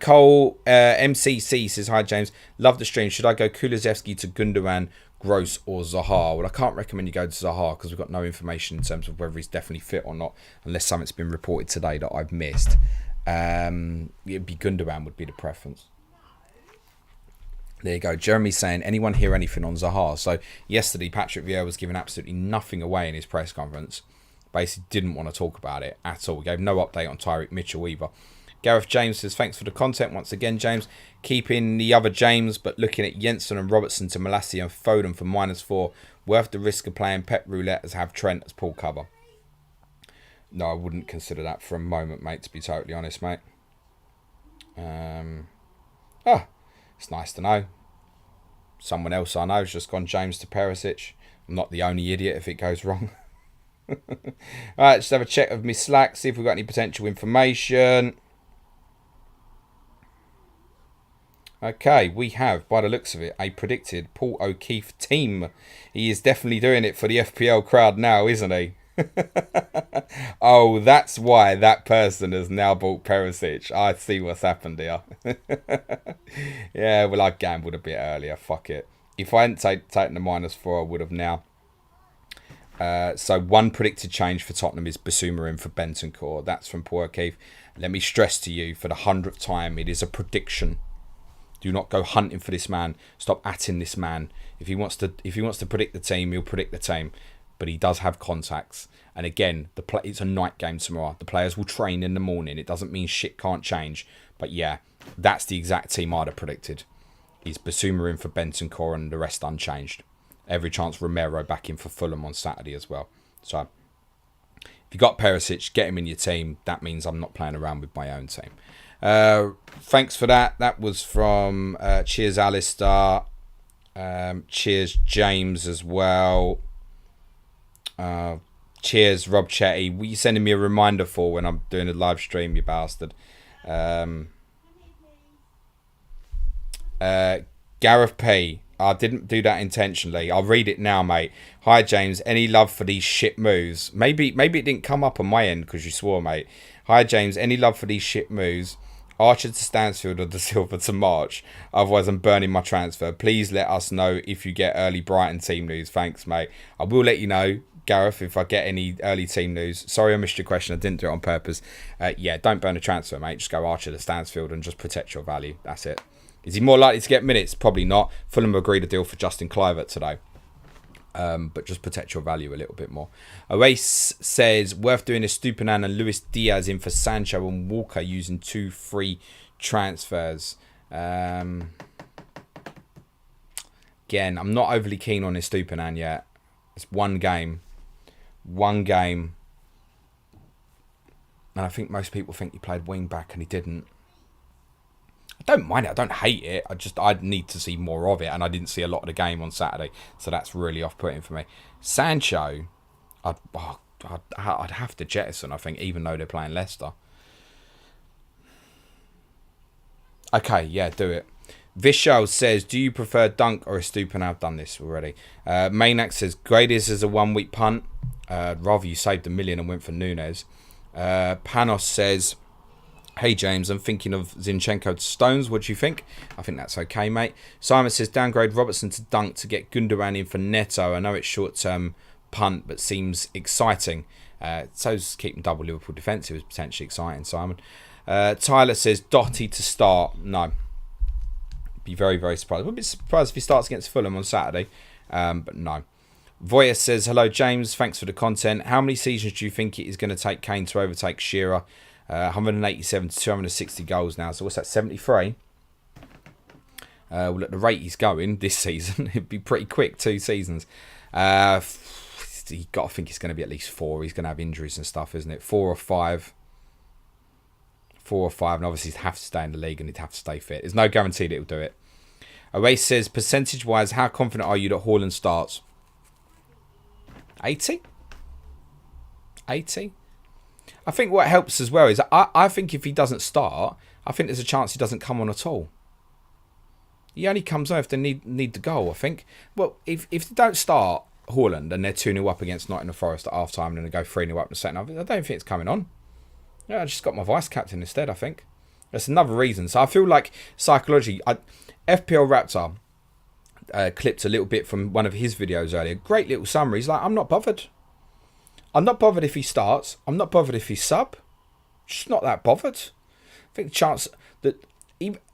Cole MCC says, hi, James. Love the stream. Should I go Kulusevski to Gundogan, Gross, or Zaha? Well, I can't recommend you go to Zaha because we've got no information in terms of whether he's definitely fit or not, unless something's been reported today that I've missed. It'd be Gundogan would be the preference. There you go. Jeremy's saying, anyone hear anything on Zaha? So yesterday, Patrick Vieira was giving absolutely nothing away in his press conference. Basically didn't want to talk about it at all. Gave no update on Tyreek Mitchell either. Gareth James says, thanks for the content once again, James. Keeping the other James, but looking at Jensen and Robertson to Malassi and Foden for -4. Worth the risk of playing Pep Roulette as have Trent as pull cover. No, I wouldn't consider that for a moment, mate, to be totally honest, mate. It's nice to know. Someone else I know has just gone James to Perisic. I'm not the only idiot if it goes wrong. Alright, just have a check of my Slack, see if we've got any potential information. Okay, we have, by the looks of it, a predicted Paul O'Keefe team. He is definitely doing it for the FPL crowd now, isn't he? Oh, that's why that person has now bought Perisic. I see what's happened here. Yeah, well, I gambled a bit earlier. Fuck it. If I hadn't taken the -4, I would have now. So one predicted change for Tottenham is Basuma in for Bentancur. That's from Paul O'Keefe. Let me stress to you for the 100th time, it is a prediction. Do not go hunting for this man. Stop atting this man. If he wants to predict the team, he'll predict the team. But he does have contacts. And again, it's a night game tomorrow. The players will train in the morning. It doesn't mean shit can't change. But yeah, that's the exact team I'd have predicted. Is Basuma in for Bentancur and the rest unchanged. Every chance Romero back in for Fulham on Saturday as well. So, if you got Perisic, get him in your team. That means I'm not playing around with my own team. Thanks for that. That was from Cheers Alistair. Cheers James as well. Cheers Rob Chetty. What are you sending me a reminder for when I'm doing a live stream, you bastard? Gareth P. I didn't do that intentionally. I'll read it now, mate. Hi James, any love for these shit moves? Maybe it didn't come up on my end because you swore, mate. Hi James, any love for these shit moves? Archer to Stansfield or De Silva to March. Otherwise, I'm burning my transfer. Please let us know if you get early Brighton team news. Thanks, mate. I will let you know. Gareth, if I get any early team news. Sorry I missed your question. I didn't do it on purpose. Yeah, don't burn a transfer, mate. Just go Archer to Stansfield and just protect your value. That's it. Is he more likely to get minutes? Probably not. Fulham agreed a deal for Justin Kluivert today. But just protect your value a little bit more. Oace says, worth doing a Stupinan and Luis Diaz in for Sancho and Walker using 2 free transfers. Again, I'm not overly keen on Stupinan yet. It's one game. And I think most people think he played wing back and he didn't. I don't mind it. I don't hate it. I'd need to see more of it. And I didn't see a lot of the game on Saturday. So that's really off-putting for me. Sancho, I'd have to jettison, I think, even though they're playing Leicester. Okay, yeah, do it. Vishal says, do you prefer Dunk or Estupiñán? I've done this already. Maynak says, Gradius is a 1-week punt. Rather you saved $1 million and went for Nunes. Panos says, hey James, I'm thinking of Zinchenko to Stones. What do you think? I think that's okay, mate. Simon says, downgrade Robertson to Dunk to get Gundogan in for Neto. I know it's short-term punt, but seems exciting. So's keeping double Liverpool defensive is potentially exciting, Simon. Tyler says, Doherty to start. No. Be very, very surprised. I'd be surprised if he starts against Fulham on Saturday, but no. Voya says, hello James, thanks for the content. How many seasons do you think it is going to take Kane to overtake Shearer? 187 to 260 goals now. So what's that, 73? Well, at the rate he's going this season, it'd be pretty quick, 2 seasons. You've got to think it's going to be at least 4. He's going to have injuries and stuff, isn't it? 4 or 5. 4 or 5, and obviously he'd have to stay in the league and he'd have to stay fit. There's no guarantee that he'll do it. Oace says, percentage-wise, how confident are you that Haaland starts? 80? 80? I think what helps as well is I think if he doesn't start, I think there's a chance he doesn't come on at all. He only comes on if they need the goal, I think. Well, if they don't start Haaland and they're 2-0 up against Nottingham Forest at half-time and then they go 3-0 up in the second half, I don't think it's coming on. Yeah, I just got my vice-captain instead, I think. That's another reason. So I feel like psychologically, FPL Raptor clipped a little bit from one of his videos earlier. Great little summary. He's like, I'm not bothered. I'm not bothered if he starts. I'm not bothered if he's sub. Just not that bothered. I think the chance that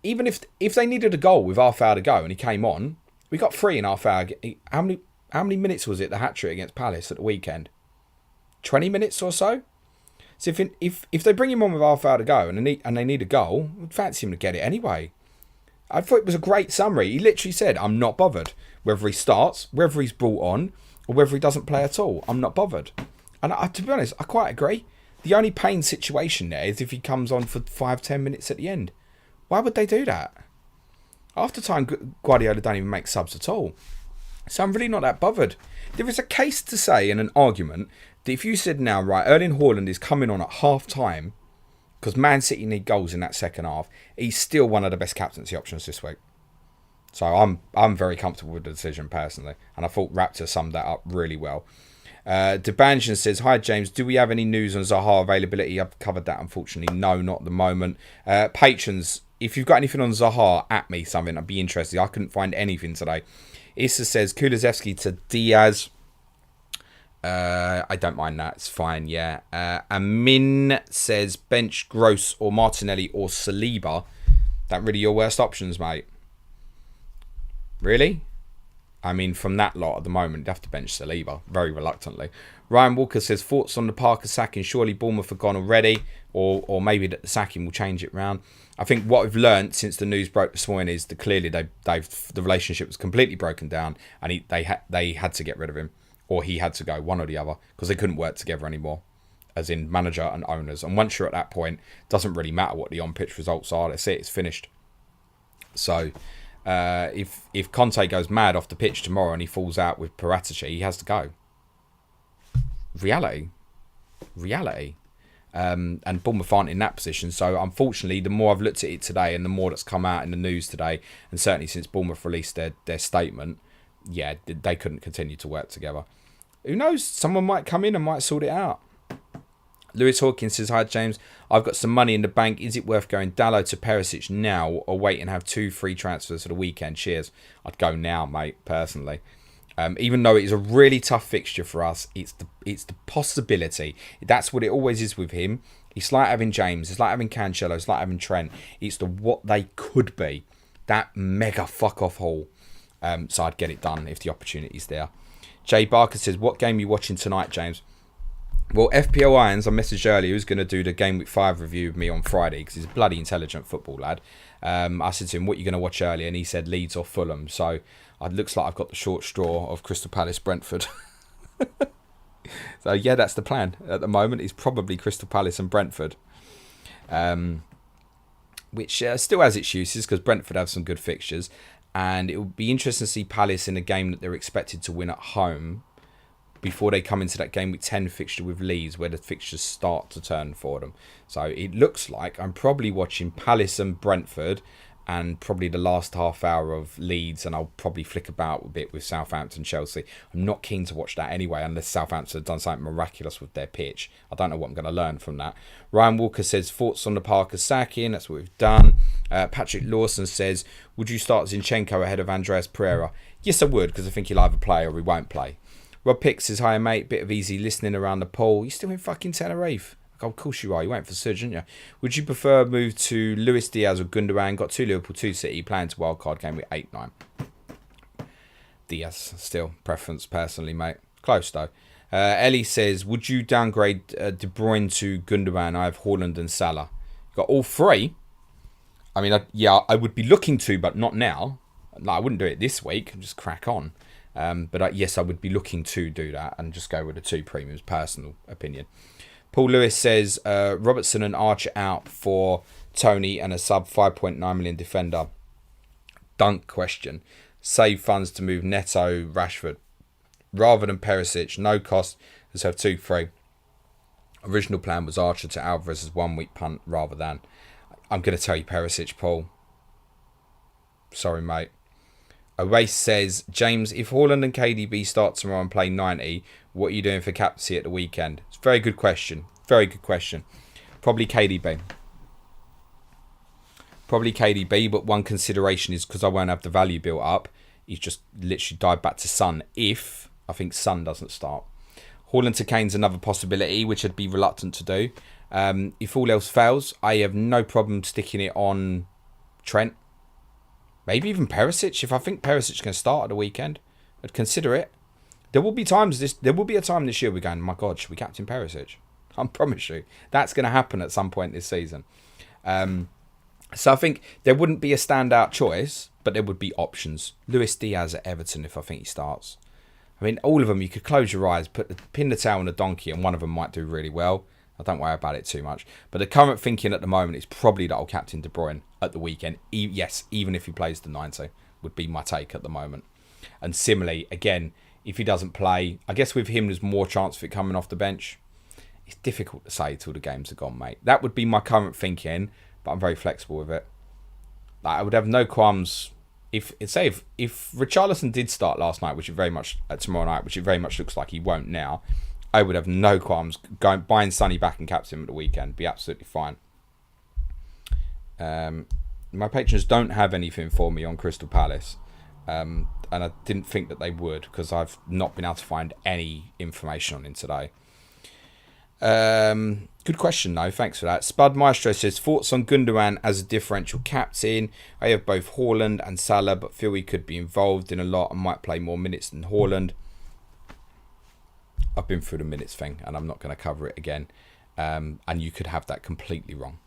even if they needed a goal with half hour to go and he came on, we got 3 in half hour. How many minutes was it, the hat-trick against Palace at the weekend? 20 minutes or so? So if they bring him on with half hour to go and they need a goal, I'd fancy him to get it anyway. I thought it was a great summary. He literally said, I'm not bothered. Whether he starts, whether he's brought on, or whether he doesn't play at all, I'm not bothered. And to be honest, I quite agree. The only pain situation there is if he comes on for 5-10 minutes at the end. Why would they do that? After time, Guardiola don't even make subs at all. So I'm really not that bothered. There is a case to say and an argument that if you said now, right, Erling Haaland is coming on at half time because Man City need goals in that second half, he's still one of the best captaincy options this week. So I'm very comfortable with the decision personally, and I thought Raptor summed that up really well. Debanjan says, hi James, do we have any news on Zaha availability? I've covered that, unfortunately. No, not at the moment. Patrons, if you've got anything on Zaha, at me something, I'd be interested. I couldn't find anything today. Issa says, Kulusevski to Diaz. I don't mind that. It's fine, yeah. Amin says, bench Gross or Martinelli or Saliba. That really your worst options, mate? Really? I mean, from that lot at the moment, you have to bench Saliba, very reluctantly. Ryan Walker says, thoughts on the Parker sacking? Surely Bournemouth have gone already, or maybe that the sacking will change it round. I think what we've learned since the news broke this morning is that clearly the relationship was completely broken down, and they had to get rid of him, or he had to go, one or the other, because they couldn't work together anymore, as in manager and owners. And once you're at that point, it doesn't really matter what the on-pitch results are. That's it, it's finished. So if Conte goes mad off the pitch tomorrow and he falls out with Paratici, he has to go. Reality. And Bournemouth aren't in that position. So unfortunately, the more I've looked at it today and the more that's come out in the news today, and certainly since Bournemouth released their statement, yeah, they couldn't continue to work together. Who knows? Someone might come in and might sort it out. Lewis Hawkins says, hi James, I've got some money in the bank. Is it worth going Dallo to Perisic now or wait and have 2 free transfers for the weekend? Cheers. I'd go now, mate, personally. Even though it is a really tough fixture for us, it's the possibility. That's what it always is with him. It's like having James. It's like having Cancelo. It's like having Trent. It's the what they could be. That mega fuck off haul. So I'd get it done if the opportunity's there. Jay Barker says, what game are you watching tonight, James? Well, FPL Irons, I messaged earlier, who's going to do the Gameweek 5 review with me on Friday because he's a bloody intelligent football lad. I said to him, what are you going to watch earlier? And he said Leeds or Fulham. So it looks like I've got the short straw of Crystal Palace Brentford. So yeah, that's the plan at the moment. It's probably Crystal Palace and Brentford. Which still has its uses because Brentford have some good fixtures. And it will be interesting to see Palace in a game that they're expected to win at home before they come into that game week 10 fixture with Leeds, where the fixtures start to turn for them. So it looks like I'm probably watching Palace and Brentford and probably the last half hour of Leeds, and I'll probably flick about a bit with Southampton, Chelsea. I'm not keen to watch that anyway, unless Southampton have done something miraculous with their pitch. I don't know what I'm going to learn from that. Ryan Walker says, thoughts on the Parker sacking? That's what we've done. Patrick Lawson says, would you start Zinchenko ahead of Andreas Pereira? Yes, I would, because I think he'll either play or he won't play. Rob Pix says, hi mate, bit of easy listening around the poll. You still in fucking Tenerife? Oh, of course you are. You waiting for Surge, aren't you? Would you prefer a move to Luis Diaz or Gundogan? Got 2 Liverpool, 2 City. Playing to wildcard game with 8-9. Diaz, still. Preference, personally, mate. Close, though. Ellie says, would you downgrade De Bruyne to Gundogan? I have Haaland and Salah. Got all 3. I mean, I would be looking to, but not now. No, I wouldn't do it this week. Just crack on. But yes, I would be looking to do that and just go with the 2 premiums. Personal opinion. Paul Lewis says, Robertson and Archer out for Tony and a sub 5.9 million defender. Dunk question. Save funds to move Neto, Rashford. Rather than Perisic, no cost. Let's have 2 free. Original plan was Archer to Alvarez as 1 week punt rather than. I'm going to tell you Perisic, Paul. Sorry, mate. Oace says, James, if Haaland and KDB start tomorrow and play 90, what are you doing for captaincy at the weekend? It's a very good question. Very good question. Probably KDB. Probably KDB, but one consideration is because I won't have the value built up, he's just literally died back to Son if I think Son doesn't start. Haaland to Kane's another possibility, which I'd be reluctant to do. If all else fails, I have no problem sticking it on Trent. Maybe even Perisic. If I think Perisic can start at the weekend, I'd consider it. There will be a time this year we're going, my God, should we captain Perisic? I promise you. That's going to happen at some point this season. So I think there wouldn't be a standout choice, but there would be options. Luis Diaz at Everton if I think he starts. I mean, all of them, you could close your eyes, pin the tail on a donkey, and one of them might do really well. I don't worry about it too much. But the current thinking at the moment is probably that I'll captain De Bruyne at the weekend. Yes, even if he plays the 90, would be my take at the moment. And similarly, again, if he doesn't play, I guess with him there's more chance of it coming off the bench. It's difficult to say till the games are gone, mate. That would be my current thinking, but I'm very flexible with it. Like, I would have no qualms if Richarlison did start last night, which it very much tomorrow night, which it very much looks like he won't now. I would have no qualms buying Sonny back and captain him at the weekend. Be absolutely fine. My patrons don't have anything for me on Crystal Palace. And I didn't think that they would because I've not been able to find any information on him today. Good question though, thanks for that. Spud Maestro says, thoughts on Gundogan as a differential captain? I have both Haaland and Salah, but feel he could be involved in a lot and might play more minutes than Haaland. I've been through the minutes thing and I'm not going to cover it again. And you could have that completely wrong.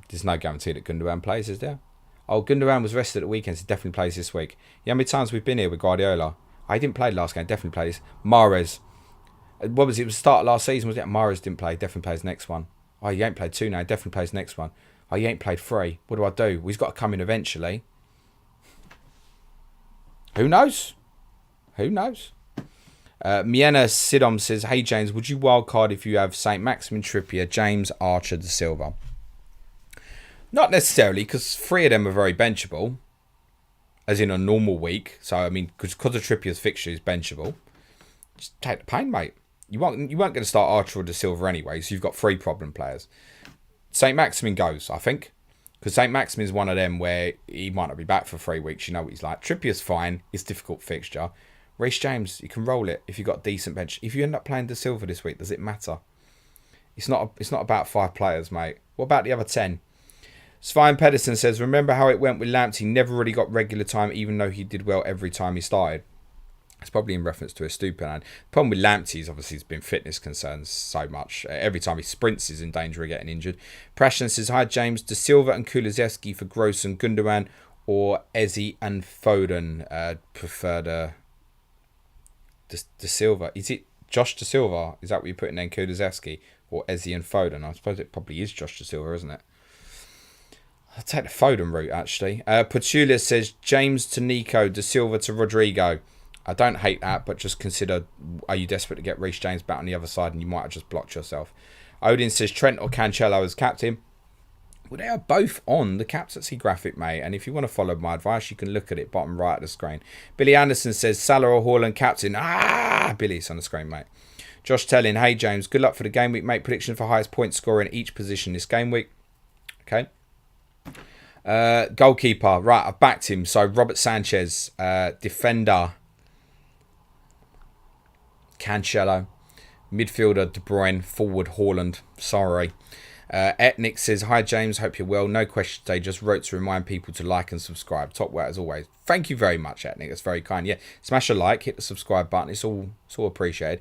There's no guarantee that Gundogan plays, is there? Oh, Gundogan was rested at the weekend, so definitely plays this week. Yeah, how many times we've been here with Guardiola? I didn't play the last game, definitely plays. Mahrez. What was it? It was the start of last season, was it? Mahrez didn't play, definitely plays next one. Oh, you ain't played 2 now, definitely plays next one. Oh, you ain't played 3. What do I do? Well, he's got to come in eventually. Who knows? Who knows? Miena Sidom says, hey James, would you wildcard if you have St. Maximin, Trippier, James, Archer, De Silva? Not necessarily, because 3 of them are very benchable, as in a normal week. So, I mean, because of Trippier's fixture is benchable. Just take the pain, mate. You weren't going to start Archer or De Silva anyway, so you've got 3 problem players. St. Maximin goes, I think, because St. Maximin is one of them where he might not be back for 3 weeks. You know what he's like. Trippier's fine. It's a difficult fixture. Reece James, you can roll it if you've got a decent bench. If you end up playing De Silva this week, does it matter? It's not about 5 players, mate. What about the other 10? Svein Pedersen says, remember how it went with Lamptey? He never really got regular time, even though he did well every time he started. It's probably in reference to a Estupiñán. The problem with Lamptey is obviously it's been fitness concerns so much. Every time he sprints, he's in danger of getting injured. Prashant says, hi James, De Silva and Kulusevski for Gross and Gundogan, or Eze and Foden. Prefer De Silva. Is it Josh De Silva? Is that what you're putting in Kulusevski? Or Eze and Foden? I suppose it probably is Josh De Silva, isn't it? I'll take the Foden route, actually. Petula says, James to Nico, De Silva to Rodrigo. I don't hate that, but just consider, are you desperate to get Reece James back on the other side and you might have just blocked yourself? Odin says, Trent or Cancelo as captain. Well, they are both on the captaincy graphic, mate. And if you want to follow my advice, you can look at it bottom right of the screen. Billy Anderson says, Salah or Haaland captain. Billy's on the screen, mate. Josh Telling, hey, James, good luck for the game week. Make prediction for highest point scorer in each position this game week. Okay. Goalkeeper. Right, I've backed him. So, Robert Sanchez. Defender. Cancelo. Midfielder, De Bruyne. Forward, Haaland. Sorry. Etnic says, hi James, hope you're well. No question today, just wrote to remind people to like and subscribe. Top work as always. Thank you very much, Etnic. That's very kind. Yeah, smash a like, hit the subscribe button. It's all appreciated.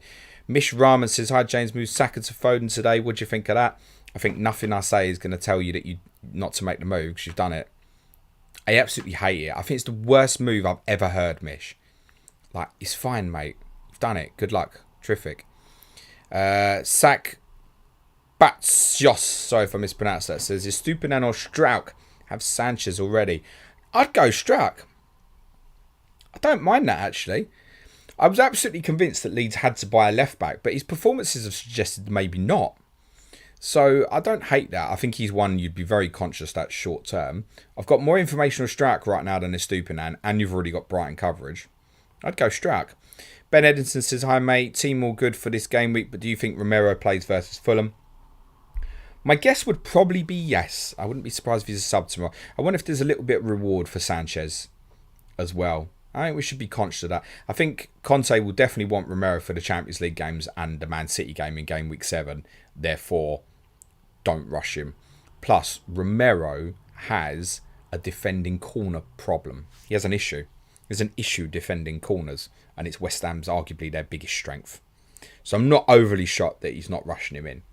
Mish Rahman says, hi James, move Saka to Foden today. What do you think of that? I think nothing I say is going to tell you that you not to make the move because you've done it. I absolutely hate it. I think it's the worst move I've ever heard, Mish. Like, it's fine, mate. You've done it. Good luck. Terrific. Sack Batsios, sorry if I mispronounced that, says, is Estupiñán or Strauch have Sanchez already? I'd go Strauch. I don't mind that, actually. I was absolutely convinced that Leeds had to buy a left-back, but his performances have suggested maybe not. So I don't hate that. I think he's one you'd be very conscious that short term. I've got more information on Strauch right now than Estupiñán, and you've already got Brighton coverage. I'd go Strauch. Ben Edinson says, hi mate, team all good for this game week, but do you think Romero plays versus Fulham? My guess would probably be yes. I wouldn't be surprised if he's a sub tomorrow. I wonder if there's a little bit of reward for Sanchez as well. I think we should be conscious of that. I think Conte will definitely want Romero for the Champions League games and the Man City game in Game Week 7. Therefore, don't rush him. Plus, Romero has a defending corner problem. He has an issue. There's an issue defending corners, and it's West Ham's arguably their biggest strength. So I'm not overly shocked that he's not rushing him in.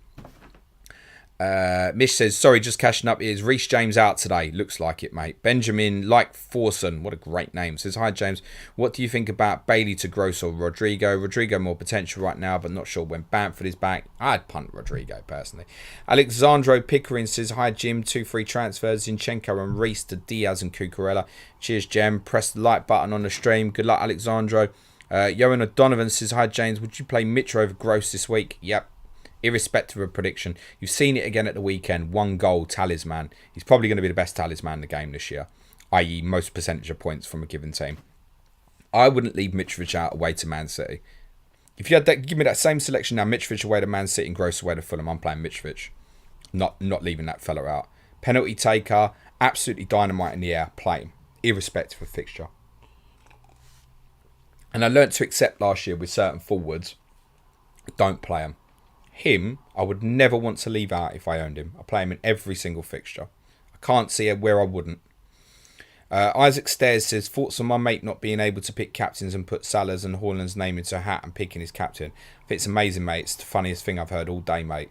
Mish says, sorry, just cashing up. Is Reece James out today? Looks like it, mate. Benjamin Like Forson, what a great name, says, hi James, what do you think about Bailey to Gross or Rodrigo? Rodrigo more potential right now, but not sure when Bamford is back. I'd punt Rodrigo personally. Alexandro Pickering says, hi Jim, 2 free transfers, Zinchenko and Reece to Diaz and Cucurella. Cheers Jem, press the like button on the stream. Good luck Alexandro. Johan O'Donovan says, hi James, would you play Mitro over Gross this week? Yep. Irrespective of prediction. You've seen it again at the weekend. 1 goal, talisman. He's probably going to be the best talisman in the game this year, i.e. most percentage of points from a given team. I wouldn't leave Mitrovic out away to Man City. If you had that, give me that same selection now, Mitrovic away to Man City and Gross away to Fulham, I'm playing Mitrovic. Not leaving that fella out. Penalty taker, absolutely dynamite in the air, play him, irrespective of fixture. And I learnt to accept last year with certain forwards, don't play them. Him, I would never want to leave out if I owned him. I play him in every single fixture. I can't see where I wouldn't. Isaac Stairs says, thoughts on my mate not being able to pick captains and put Salah's and Haaland's name into a hat and picking his captain. I think it's amazing, mate. It's the funniest thing I've heard all day, mate.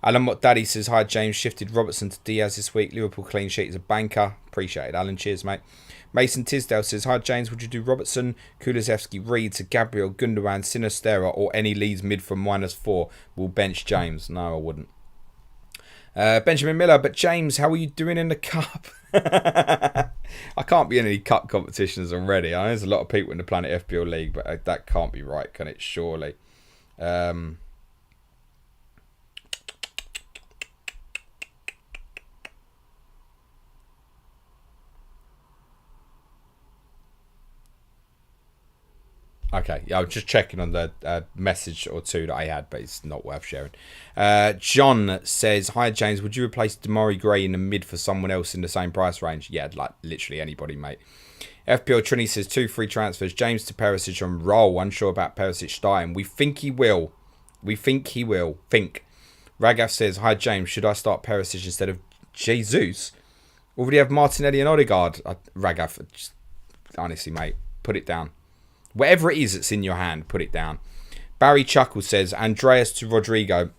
Alan Mott Daddy says, hi James, shifted Robertson to Diaz this week. Liverpool clean sheet is a banker. Appreciate it, Alan. Cheers, mate. Mason Tisdale says, hi James, would you do Robertson, Kulusevski, Reed to Gabriel, Gundogan, Sinistera or any Leeds mid from -4? Will bench James? No, I wouldn't. Benjamin Miller, but James, how are you doing in the cup? I can't be in any cup competitions already. I know there's a lot of people in the Planet FPL League, but that can't be right, can it? Surely. Okay, yeah, I was just checking on the message or two that I had, but it's not worth sharing. John says, hi James, would you replace Demari Gray in the mid for someone else in the same price range? Yeah, like literally anybody, mate. FPL Trini says 2 free transfers. James to Perisic on roll. Unsure about Perisic starting. We think he will. Think. Ragaf says, hi James, should I start Perisic instead of Jesus? Already have Martinelli and Odegaard. Ragaf, just, honestly, mate, put it down. Whatever it is that's in your hand, put it down. Barry Chuckle says, Andreas to Rodrigo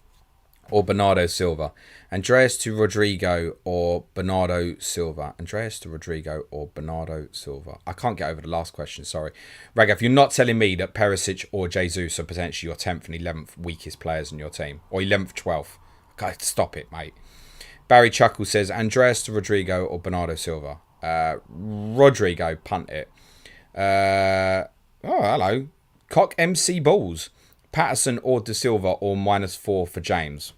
or Bernardo Silva. Andreas to Rodrigo or Bernardo Silva. Andreas to Rodrigo or Bernardo Silva. I can't get over the last question, sorry. Ragaf, you're not telling me that Perisic or Jesus are potentially your 10th and 11th weakest players in your team. Or 11th, 12th. Okay, stop it, mate. Barry Chuckle says, Andreas to Rodrigo or Bernardo Silva. Rodrigo, punt it. Oh, hello. Cock MC Balls. Patterson or De Silva or -4 for James.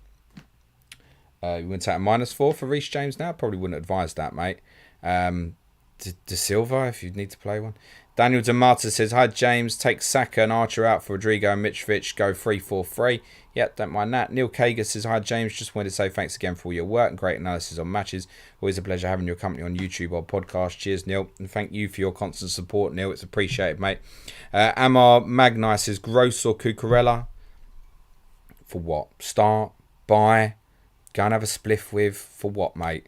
You wouldn't take a -4 for Reece James now? Probably wouldn't advise that, mate. De Silva, if you need to play one. Daniel DeMarta says, hi, James. Take Saka and Archer out for Rodrigo and Mitrovic. Go 3-4-3. Yep, don't mind that. Neil Kager says, hi, James. Just wanted to say thanks again for all your work and great analysis on matches. Always a pleasure having your company on YouTube or podcast. Cheers, Neil. And thank you for your constant support, Neil. It's appreciated, mate. Amar Magnai says, Gross or Cucurella? For what? Start? Buy? Go and have a spliff with? For what, mate?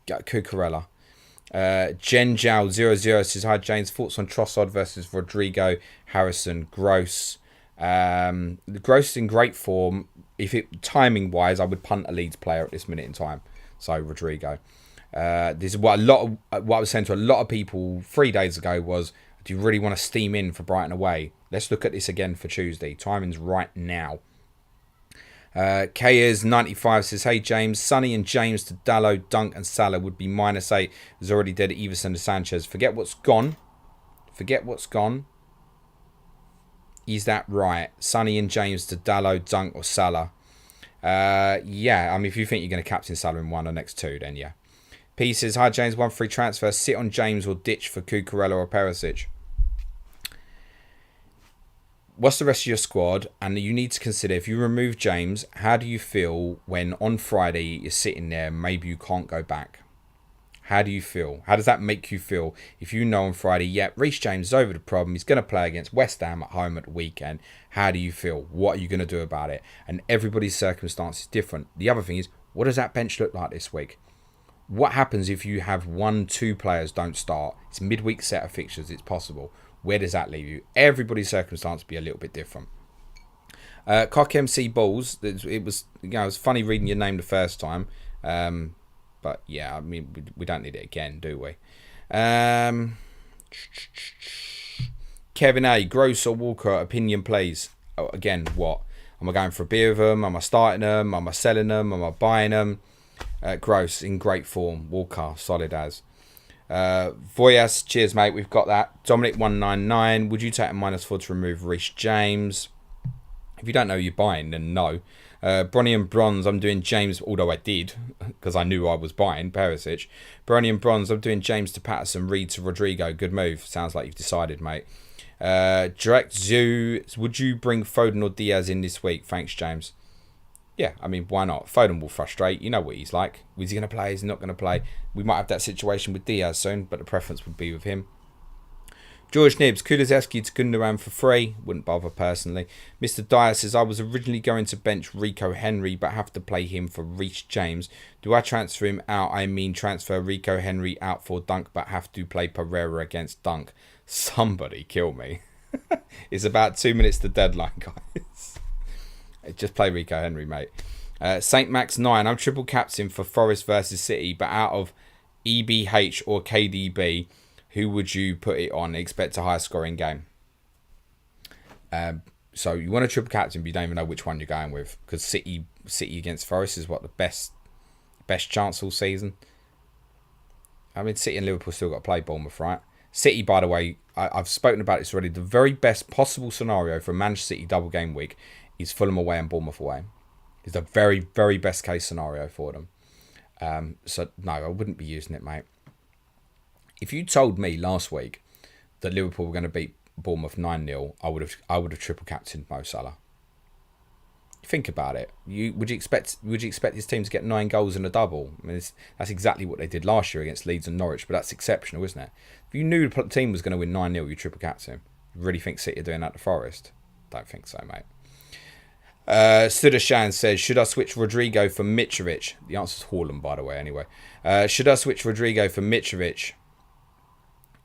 Cucurella. Jen Jow 00 says, hi, James. Thoughts on Trossard versus Rodrigo, Harrison, Gross? Gross is in great form. Timing wise, I would punt a Leeds player at this minute in time. So Rodrigo. This is what I was saying to a lot of people 3 days ago was, do you really want to steam in for Brighton away? Let's look at this again for Tuesday. Timing's right now. Kayers95 says, hey James, Sonny and James to Dallo, Dunk and Salah would be -8. Is already dead at Everson and Sanchez. Forget what's gone. Is that right? Sonny and James to Dallo, Dunk or Salah. Yeah, I mean, if you think you're going to captain Salah in one or next two, then yeah. P says, hi James, 1 free transfer. Sit on James or ditch for Cucurella or Perisic. What's the rest of your squad? And you need to consider, if you remove James, how do you feel when on Friday you're sitting there, maybe you can't go back? How do you feel? How does that make you feel if you know on Friday, yeah, Reece James is over the problem. He's going to play against West Ham at home at the weekend. How do you feel? What are you going to do about it? And everybody's circumstance is different. The other thing is, what does that bench look like this week? What happens if you have 1-2 players don't start? It's a midweek set of fixtures. It's possible. Where does that leave you? Everybody's circumstance will be a little bit different. Cock MC Balls. It was, it was funny reading your name the first time. But yeah, I mean, we don't need it again, do we? Kevin A. Gross or Walker? Opinion, please. Oh, again, what? Am I going for a beer with them? Am I starting them? Am I selling them? Am I buying them? Gross, in great form. Walker, solid as. Voyas, cheers mate, we've got that. Dominic 199, would you take a -4 to remove Reece James? If you don't know who you're buying, then no. Bronny and Bronze, I'm doing James, although I did, because I knew I was buying Perisic. Bronny and Bronze, I'm doing James to Patterson, Reed to Rodrigo. Good move. Sounds like you've decided, mate. Direct Zoo, would you bring Foden or Diaz in this week? Thanks, James. Yeah, I mean, why not? Foden will frustrate. You know what he's like. Is he going to play? Is he not going to play? We might have that situation with Diaz soon, but the preference would be with him. George Nibs, Kulusevski to Gundogan for free. Wouldn't bother personally. Mr. Dyer says, I was originally going to bench Rico Henry, but have to play him for Reece James. Do I transfer him out? I mean, transfer Rico Henry out for Dunk, but have to play Pereira against Dunk. Somebody kill me. It's about 2 minutes to deadline, guys. Just play Rico Henry, mate. St. Max 9. I'm triple captain for Forest versus City, but out of EBH or KDB, who would you put it on? Expect a high scoring game. So you want a triple captain, but you don't even know which one you're going with, because City against Forest is what the best chance all season. I mean, City and Liverpool still got to play Bournemouth, right? City, by the way, I've spoken about this already. The very best possible scenario for a Manchester City double game week is Fulham away and Bournemouth away. It's the very, very best case scenario for them. So, no, I wouldn't be using it, mate. If you told me last week that Liverpool were going to beat Bournemouth 9-0, I would have triple captained Mo Salah. Think about it. Would you expect his team to get 9 goals and a double? I mean, that's exactly what they did last year against Leeds and Norwich, but that's exceptional, isn't it? If you knew the team was going to win 9-0, you triple captain him. You really think City are doing that to Forest? Don't think so, mate. Sudashan says, should I switch Rodrigo for Mitrovic? The answer's Haaland, by the way, anyway. Should I switch Rodrigo for Mitrovic?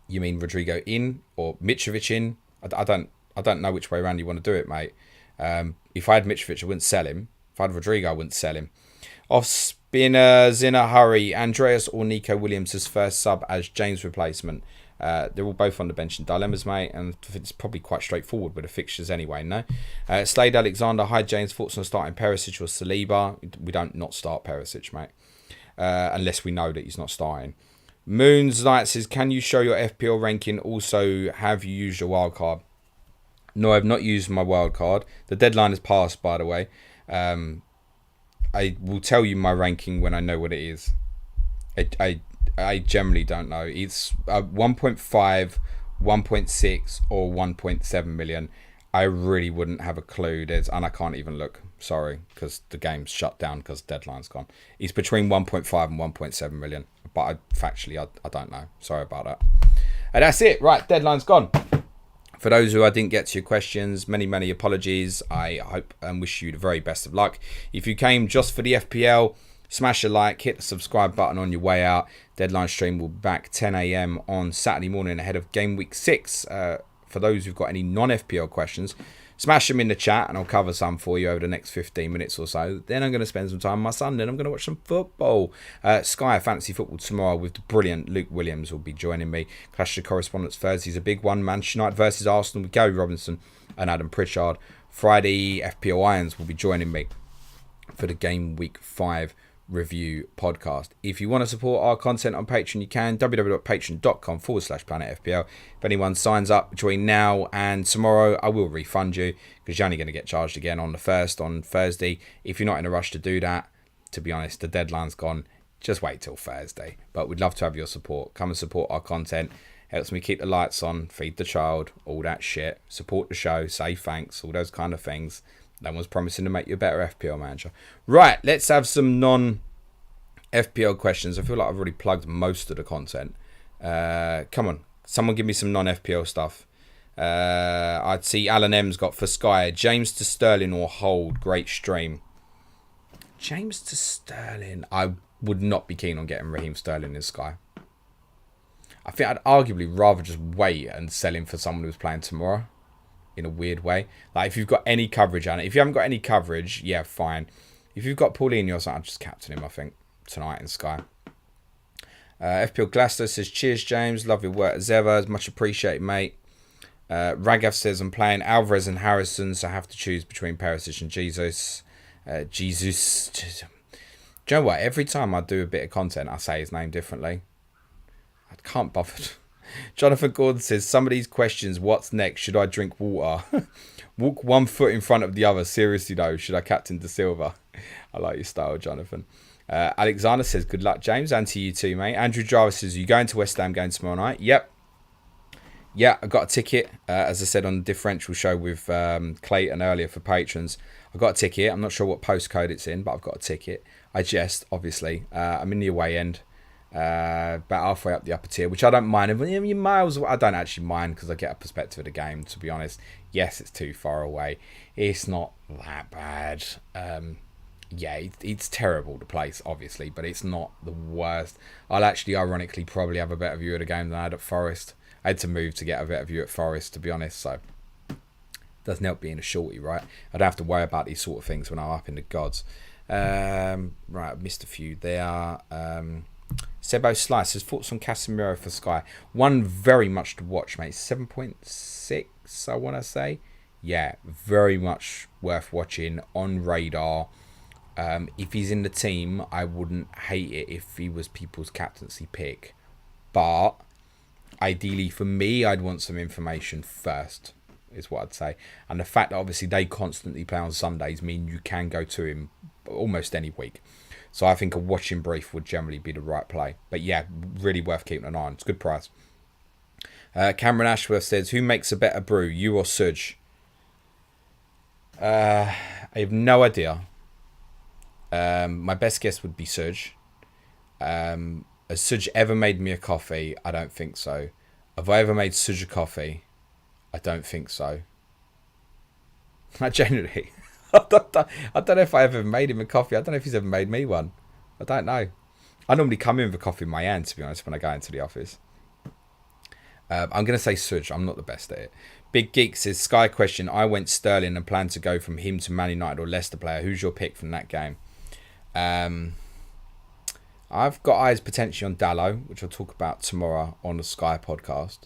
You mean Rodrigo in or Mitrovic in? I don't know which way around you want to do it, mate. If I had Mitrovic, I wouldn't sell him. If I had Rodrigo, I wouldn't sell him. Off spinners in a hurry. Andreas or Nico Williams as first sub as James replacement. They're all both on the bench in dilemmas, mate, and it's probably quite straightforward with the fixtures anyway, no? Slade Alexander, hi James, thoughts on starting Perisic or Saliba? We don't not start Perisic, mate, unless we know that he's not starting. Moons Light says, can you show your FPL ranking? Also, have you used your wild card? No, I've not used my wild card. The deadline has passed, by the way. I will tell you my ranking when I know what it is. I generally don't know. It's 1.5, 1.6 or 1.7 million. I really wouldn't have a clue. And I can't even look. Sorry, because the game's shut down because deadline's gone. It's between 1.5 and 1.7 million. But I don't know. Sorry about that. And that's it. Right, deadline's gone. For those who I didn't get to your questions, many apologies. I hope and wish you the very best of luck. If you came just for the FPL, smash a like, hit the subscribe button on your way out. Deadline stream will be back 10 a.m. on Saturday morning ahead of Gameweek 6. For those who've got any non-FPL questions, smash them in the chat and I'll cover some for you over the next 15 minutes or so. Then I'm going to spend some time with my son. Then I'm going to watch some football. Sky Fantasy Football tomorrow with the brilliant Luke Williams will be joining me. Clash of Correspondence Thursday's a big one. Manchester United versus Arsenal with Gary Robinson and Adam Pritchard. Friday, FPL Irons will be joining me for the Game Week 5 review podcast. If you want to support our content on Patreon, you can. www.patreon.com/planetfpl. If anyone signs up between now and tomorrow, I will refund you because you're only going to get charged again on the 1st on Thursday. If you're not in a rush to do that, to be honest, the deadline's gone. Just wait till Thursday. But we'd love to have your support. Come and support our content. Helps me keep the lights on, feed the child, all that shit. Support the show, say thanks, all those kind of things. No one's promising to make you a better FPL manager. Right, let's have some non-FPL questions. I feel like I've already plugged most of the content. Come on, someone give me some non-FPL stuff. I'd see Alan M's got for Sky. James to Sterling or hold. Great stream. James to Sterling. I would not be keen on getting Raheem Sterling in Sky. I think I'd arguably rather just wait and sell him for someone who's playing tomorrow. In a weird way. Like, if you've got any coverage on it. If you haven't got any coverage, yeah, fine. If you've got Paulinho or something, I'll just captain him, I think, tonight in Sky. FPL Glasgow says, cheers, James. Love your work as ever. Much appreciated, mate. Ragav says, I'm playing Alvarez and Harrison, so I have to choose between Perisic and Jesus. Jesus. Do you know what? Every time I do a bit of content, I say his name differently. I can't bother. Jonathan Gordon says, some of these questions, what's next? Should I drink water? Walk one foot in front of the other. Seriously though, should I captain De Silva? I like your style, Jonathan. Alexander says, good luck, James. And to you too, mate. Andrew Jarvis says, are you going to West Ham game tomorrow night? Yep. Yeah, I got a ticket. As I said on the differential show with Clayton earlier for patrons. I got a ticket. I'm not sure what postcode it's in, but I've got a ticket. I jest, obviously. I'm in the away end. About halfway up the upper tier, which I don't mind. Miles, I don't actually mind because I get a perspective of the game, to be honest. Yes, it's too far away. It's not that bad. Yeah, it's terrible, the place, obviously, but it's not the worst. I'll actually, ironically, probably have a better view of the game than I had at Forest. I had to move to get a better view at Forest, to be honest, so doesn't help being a shorty, right? I don't have to worry about these sort of things when I'm up in the gods. Right, I missed a few there. Sebo Slice says, thoughts on Casemiro for Sky. One very much to watch, mate. 7.6, I want to say. Yeah, very much worth watching. On radar. If he's in the team, I wouldn't hate it if he was people's captaincy pick. But ideally for me, I'd want some information first, is what I'd say. And the fact that obviously they constantly play on Sundays mean you can go to him almost any week. So I think a watching brief would generally be the right play. But yeah, really worth keeping an eye on. It's a good price. Cameron Ashworth says, who makes a better brew, you or Suj? I have no idea. My best guess would be Suj. Has Suj ever made me a coffee? I don't think so. Have I ever made Suj a coffee? I don't think so. Genuinely. I don't know if I ever made him a coffee. I don't know if he's ever made me one. I don't know. I normally come in with a coffee in my hand, to be honest, when I go into the office. I'm going to say Suj. I'm not the best at it. Big Geek says, Sky question. I went Sterling and plan to go from him to Man United or Leicester player. Who's your pick from that game? I've got eyes potentially on Dallo, which I'll talk about tomorrow on the Sky podcast.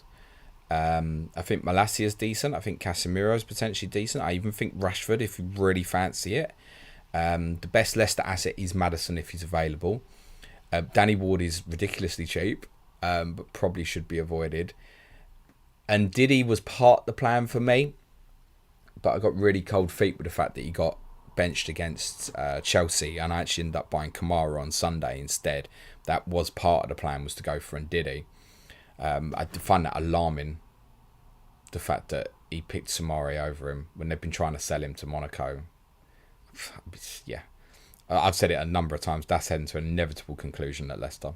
I think Malacia is decent. I think Casemiro is potentially decent. I even think Rashford, if you really fancy it. The best Leicester asset is Maddison if he's available. Danny Ward is ridiculously cheap, but probably should be avoided. And Diddy was part of the plan for me, but I got really cold feet with the fact that he got benched against Chelsea, and I actually ended up buying Kamara on Sunday instead. That was part of the plan, was to go for Ndidi. I find that alarming, the fact that he picked Samari over him when they've been trying to sell him to Monaco. Yeah, I've said it a number of times. That's heading to an inevitable conclusion at Leicester.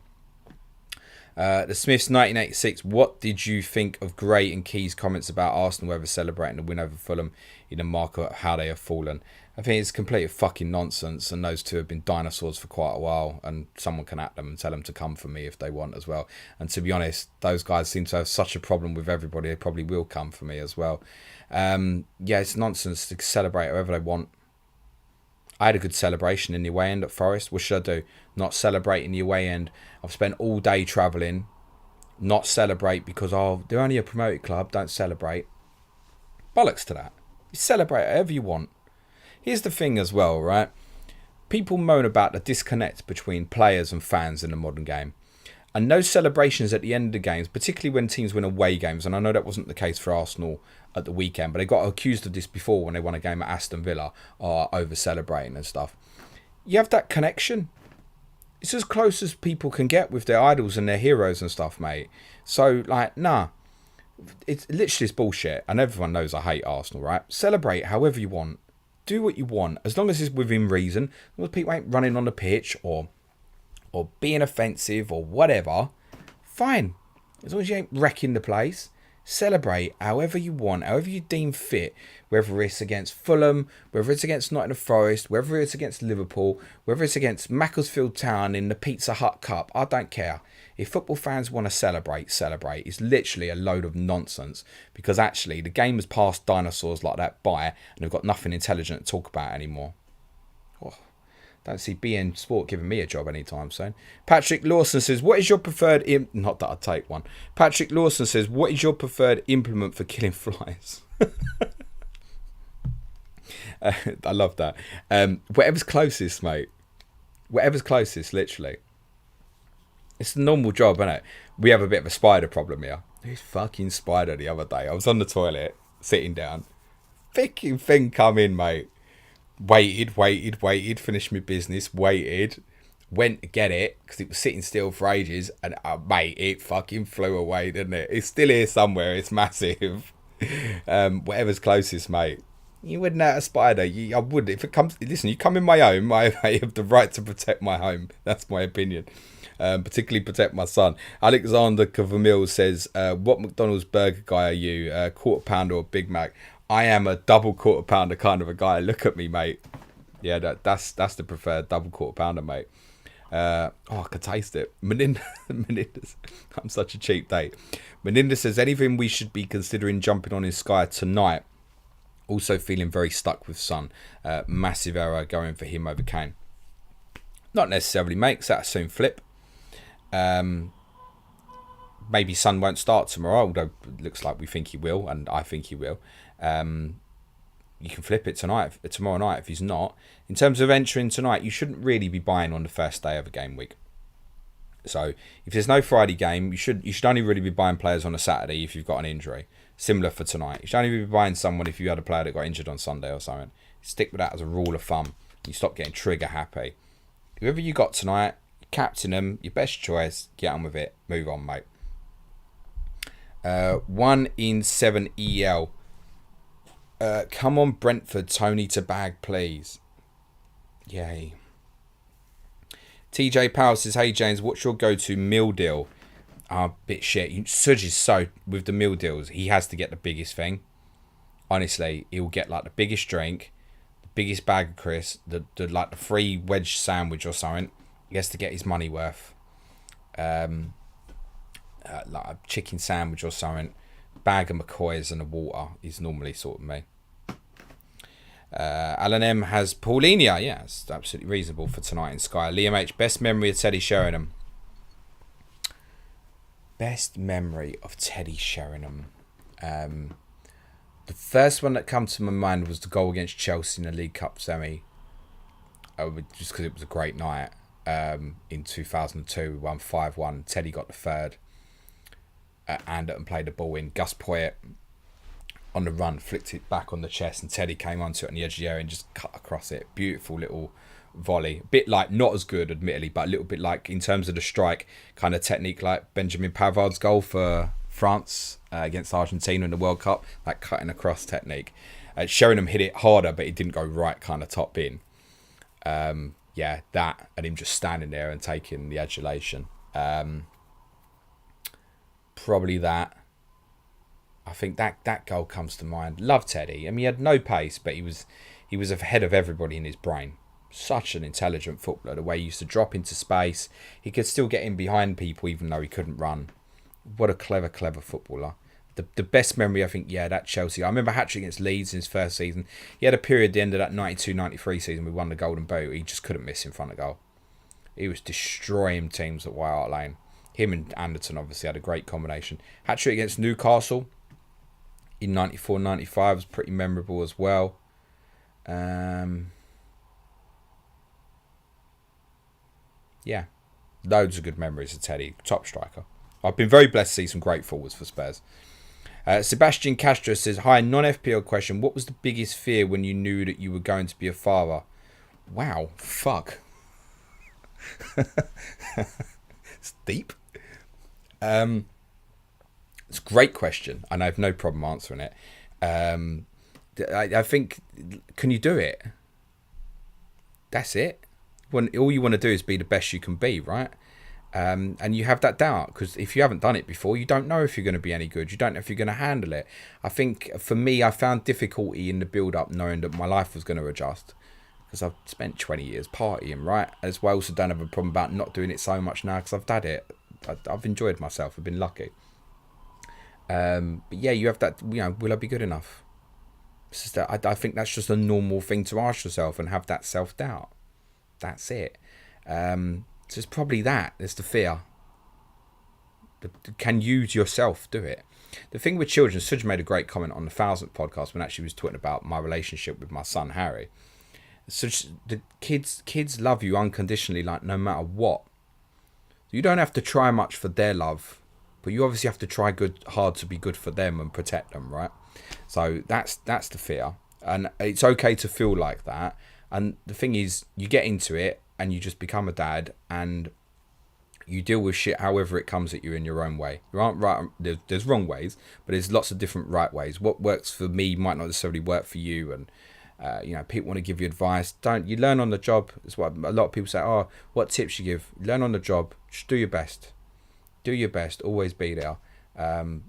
The Smiths 1986. What did you think of Gray and Key's comments about Arsenal ever celebrating the win over Fulham in a marker of how they have fallen? I think it's complete fucking nonsense, and those two have been dinosaurs for quite a while, and someone can at them and tell them to come for me if they want as well. And to be honest, those guys seem to have such a problem with everybody, they probably will come for me as well. Yeah, it's nonsense to celebrate however they want. I had a good celebration in the away end at Forest. What should I do? Not celebrate in the away end. I've spent all day travelling. Not celebrate because, they're only a promoted club. Don't celebrate. Bollocks to that. You celebrate however you want. Here's the thing as well, right? People moan about the disconnect between players and fans in the modern game. And those celebrations at the end of the games, particularly when teams win away games, and I know that wasn't the case for Arsenal at the weekend, but they got accused of this before when they won a game at Aston Villa, over celebrating and stuff. You have that connection. It's as close as people can get with their idols and their heroes and stuff, mate. So, nah. It's literally it's bullshit. And everyone knows I hate Arsenal, right? Celebrate however you want. Do what you want. As long as it's within reason. As long as people ain't running on the pitch or being offensive or whatever, fine. As long as you ain't wrecking the place, celebrate however you want, however you deem fit, whether it's against Fulham, whether it's against Nottingham Forest, whether it's against Liverpool, whether it's against Macclesfield Town in the Pizza Hut Cup. I don't care. If football fans want to celebrate, celebrate. It's literally a load of nonsense, because actually the game has passed dinosaurs like that by, and they've got nothing intelligent to talk about anymore. Don't see BN Sport giving me a job anytime soon. Patrick Lawson says, what is your preferred... Not that I'd take one. Patrick Lawson says, what is your preferred implement for killing flies? I love that. Whatever's closest, mate. Whatever's closest, literally. It's a normal job, isn't it? We have a bit of a spider problem here. This fucking spider the other day. I was on the toilet, sitting down. Fucking thing come in, mate. Waited, finished my business, waited, went to get it, because it was sitting still for ages, and mate, it fucking flew away, didn't it? It's still here somewhere, it's massive. Whatever's closest, mate. You wouldn't hurt a spider. I would. If it comes, listen, you come in my home, I have the right to protect my home. That's my opinion. Particularly protect my son. Alexander Kavamil says, what McDonald's burger guy are you? Quarter pounder or Big Mac? I am a double quarter pounder kind of a guy. Look at me, mate. Yeah, that's the preferred double quarter pounder, mate. I could taste it. Meninda, I'm such a cheap date. Meninda says, anything we should be considering jumping on in Sky tonight? Also feeling very stuck with Son. Massive error going for him over Kane. Not necessarily, mate, because that'll soon flip. Maybe Son won't start tomorrow, although it looks like we think he will, and I think he will. You can flip it tomorrow night if he's not. In terms of entering tonight, you shouldn't really be buying on the first day of a game week. So if there's no Friday game, you should only really be buying players on a Saturday if you've got an injury. Similar for tonight. You should only be buying someone if you had a player that got injured on Sunday or something. Stick with that as a rule of thumb. You stop getting trigger happy. Whoever you got tonight, captain them, your best choice, get on with it. Move on, mate. 1 in 7 EL. Come on, Brentford, Tony to bag, please. Yay. TJ Powell says, hey James, what's your go-to meal deal? Bit shit. Suj is so, with the meal deals, he has to get the biggest thing. Honestly, he'll get like the biggest drink, the biggest bag of crisps, the like the free wedge sandwich or something. He has to get his money worth. Like a chicken sandwich or something. Bag of McCoys and a water is normally sort of me. Alan M has Paulinia. Yeah, it's absolutely reasonable for tonight in Sky. Liam H, best memory of Teddy Sheringham. Best memory of Teddy Sheringham. The first one that comes to my mind was the goal against Chelsea in the League Cup semi. Just because it was a great night. In 2002, we won 5-1. Teddy got the third. And played the ball in. Gus Poyet on the run flicked it back on the chest, and Teddy came onto it on the edge of the area and just cut across it. Beautiful little volley. A bit like, not as good admittedly, but a little bit like in terms of the strike kind of technique, like Benjamin Pavard's goal for France against Argentina in the World Cup, like cutting across technique. Sheringham hit it harder, but it didn't go right kind of top in. Yeah, that and him just standing there and taking the adulation. Probably that. I think that goal comes to mind. Love Teddy. I mean, he had no pace, but he was ahead of everybody in his brain. Such an intelligent footballer. The way he used to drop into space, he could still get in behind people even though he couldn't run. What a clever footballer. The best memory, I think, yeah, that Chelsea. I remember hat-trick against Leeds in his first season. He had a period at the end of that 92-93 season. We won the Golden Boot. He just couldn't miss in front of goal. He was destroying teams at White Hart Lane. Him and Anderton obviously had a great combination. Hat-trick against Newcastle in 94-95 was pretty memorable as well. Yeah, loads of good memories of Teddy, top striker. I've been very blessed to see some great forwards for Spurs. Sebastian Castro says, hi, non-FPL question. What was the biggest fear when you knew that you were going to be a father? Wow, fuck. It's deep. It's a great question, and I have no problem answering it. I think, can you do it? That's it. When all you want to do is be the best you can be, right? And you have that doubt because if you haven't done it before, you don't know if you're going to be any good. You don't know if you're going to handle it. I think for me, I found difficulty in the build-up knowing that my life was going to adjust because I've spent 20 years partying, right? As well, I also don't have a problem about not doing it so much now because I've done it. I've enjoyed myself. I've been lucky. But yeah, you have that, will I be good enough? It's just that I think that's just a normal thing to ask yourself and have that self-doubt. That's it. So it's probably that. There's the fear. Can you yourself do it? The thing with children, Suj made a great comment on the 1000th podcast when actually was talking about my relationship with my son, Harry. Such the kids love you unconditionally, like no matter what. You don't have to try much for their love, but you obviously have to try hard to be good for them and protect them, right? So that's the fear. And it's okay to feel like that. And the thing is, you get into it and you just become a dad and you deal with shit however it comes at you in your own way. There aren't right, there's wrong ways, but there's lots of different right ways. What works for me might not necessarily work for you. And, people want to give you advice. You learn on the job. That's what a lot of people say. Oh, what tips you give? Learn on the job. Just do your best. Do your best. Always be there.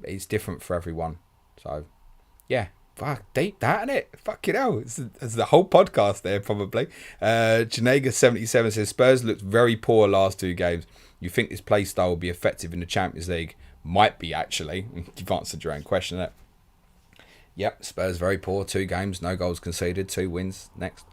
It's different for everyone. So, yeah. Fuck, deep that, innit? Fucking hell. It's the whole podcast there, probably. Janega77 says, Spurs looked very poor last two games. You think this play style will be effective in the Champions League? Might be, actually. You've answered your own question there. Yep, Spurs very poor. 2 games, no goals conceded, 2 wins. Next.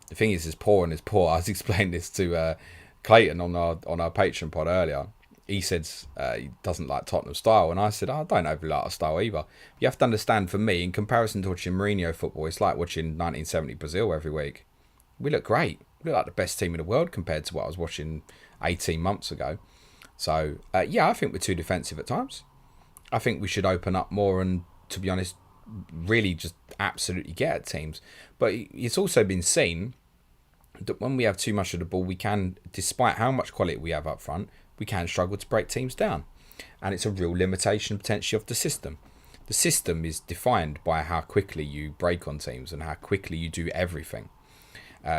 The thing is, it's poor and it's poor. I was explaining this to Clayton on our Patreon pod earlier. He said he doesn't like Tottenham style, and I said, I don't overly like our style either. You have to understand, for me, in comparison to watching Mourinho football, it's like watching 1970 Brazil every week. We look great. We look like the best team in the world compared to what I was watching 18 months ago. So, I think we're too defensive at times. I think we should open up more and, to be honest, really just absolutely get at teams. But it's also been seen that when we have too much of the ball, we can, despite how much quality we have up front, we can struggle to break teams down. And it's a real limitation potentially of the system. The system is defined by how quickly you break on teams and how quickly you do everything,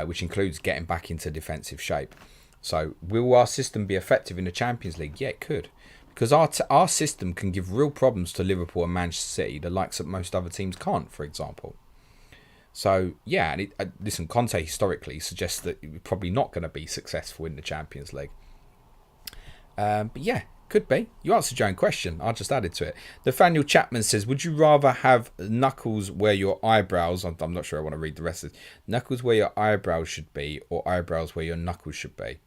which includes getting back into defensive shape. So will our system be effective in the Champions League? Yeah, it could. Because our system can give real problems to Liverpool and Manchester City, the likes that most other teams can't, for example. So, yeah, and listen, Conte historically suggests that we're probably not going to be successful in the Champions League. But yeah, could be. You answered your own question. I just added to it. Nathaniel Chapman says, would you rather have knuckles where your eyebrows... I'm not sure I want to read the rest of it. Knuckles where your eyebrows should be or eyebrows where your knuckles should be?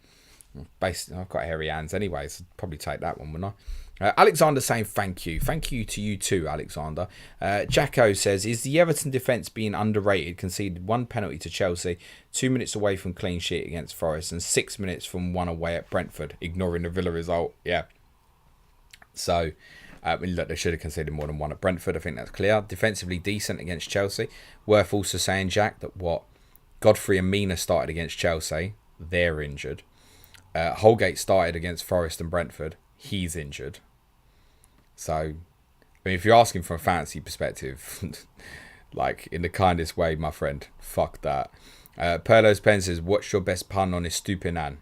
I've got hairy hands anyway, so I'd probably take that one, wouldn't I? Alexander saying thank you. Thank you to you too, Alexander. Jacko says, is the Everton defence being underrated? Conceded 1 penalty to Chelsea, 2 minutes away from clean sheet against Forest, and 6 minutes from 1 away at Brentford, ignoring the Villa result. Yeah. So, look, they should have conceded more than 1 at Brentford. I think that's clear. Defensively decent against Chelsea. Worth also saying, Jack, that Godfrey and Mina started against Chelsea. They're injured. Holgate started against Forest and Brentford. He's injured. So, I mean, if you're asking from a fantasy perspective, like, in the kindest way, my friend, fuck that. Perlo's Pen says, what's your best pun on Estupinan?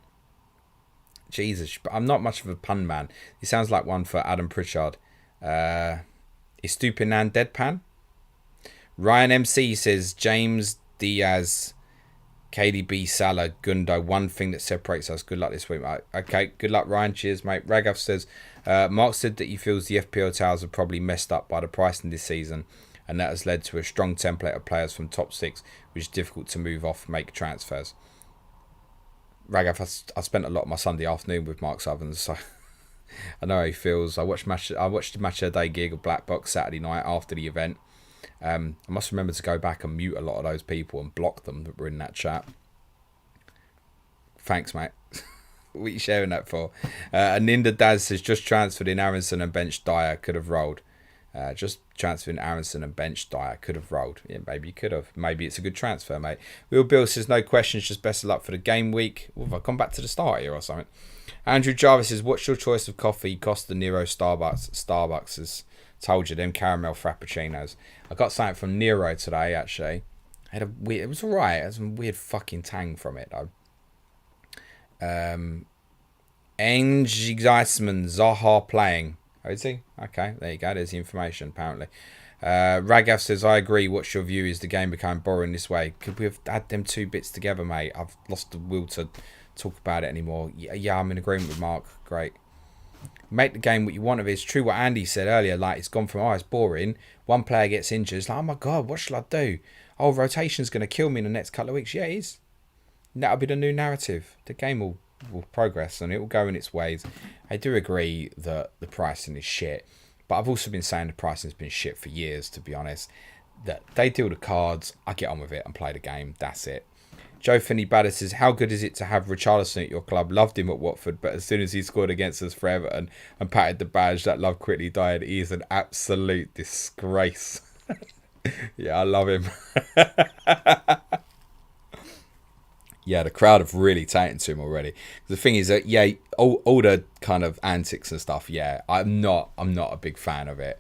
Jesus, I'm not much of a pun man. He sounds like one for Adam Pritchard. Estupinan deadpan? Ryan MC says, James Diaz... KDB, Salah, Gundo, one thing that separates us. Good luck this week, mate. Okay, good luck, Ryan. Cheers, mate. Ragav says, Mark said that he feels the FPL towers are probably messed up by the pricing this season, and that has led to a strong template of players from top 6, which is difficult to move off, make transfers. Ragav, I spent a lot of my Sunday afternoon with Mark Southerns, so I know how he feels. I watched the match of the day gig of Black Box Saturday night after the event. I must remember to go back and mute a lot of those people and block them that were in that chat. Thanks, mate. What are you sharing that for? Aninda Daz says, just transferred in Aronson and bench Dyer, could have rolled. Just transferring Aronson and bench Dyer, could have rolled. Yeah, maybe you could have. Maybe it's a good transfer, mate. Will Bill says, no questions, just best of luck for the game week. Ooh, have I gone back to the start here or something? Andrew Jarvis says, what's your choice of coffee? Costa Nero Starbucks. Starbucks has told you, them caramel frappuccinos. I got something from Nero today, actually. It was alright. It had some weird fucking tang from it, though. Angie Geisman, Zaha playing. Oh, is he? Okay, there you go. There's the information, apparently. Ragav says, I agree. What's your view? Is the game becoming boring this way? Could we have had them 2 bits together, mate? I've lost the will to talk about it anymore. Yeah, I'm in agreement with Mark. Great. Make the game what you want of it. It's true what Andy said earlier. Like, it's gone from, it's boring. One player gets injured. It's like, oh my God, what shall I do? Oh, rotation's going to kill me in the next couple of weeks. Yeah, it is. That'll be the new narrative. The game will progress and it will go in its ways. I do agree that the pricing is shit. But I've also been saying the pricing's been shit for years, to be honest. That they deal the cards. I get on with it and play the game. That's it. Joe Finney Bader says, how good is it to have Richarlison at your club? Loved him at Watford, but as soon as he scored against us for Everton and patted the badge, that love quickly died. He is an absolute disgrace. Yeah, I love him. Yeah, the crowd have really taken to him already. The thing is that, yeah, all the kind of antics and stuff, yeah, I'm not a big fan of it.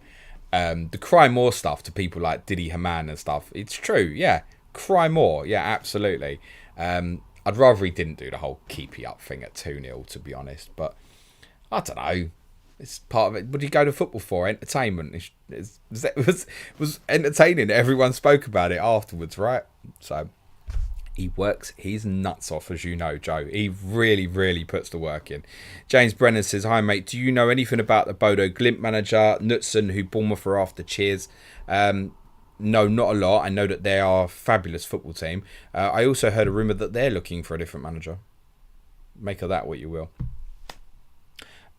The cry more stuff to people like Didi Hamann and stuff, it's true, yeah. Cry more, yeah, absolutely. I'd rather he didn't do the whole keep you up thing at 2-0, to be honest. But I don't know. It's part of it. What did you go to football for? Entertainment. It was entertaining. Everyone spoke about it afterwards, right? So he works his nuts off, as you know, Joe. He really, really puts the work in. James Brennan says, hi, mate. Do you know anything about the Bodo Glimt manager, Knutson, who Bournemouth are after? Cheers. No, not a lot. I know that they are a fabulous football team. I also heard a rumour that they're looking for a different manager. Make of that what you will.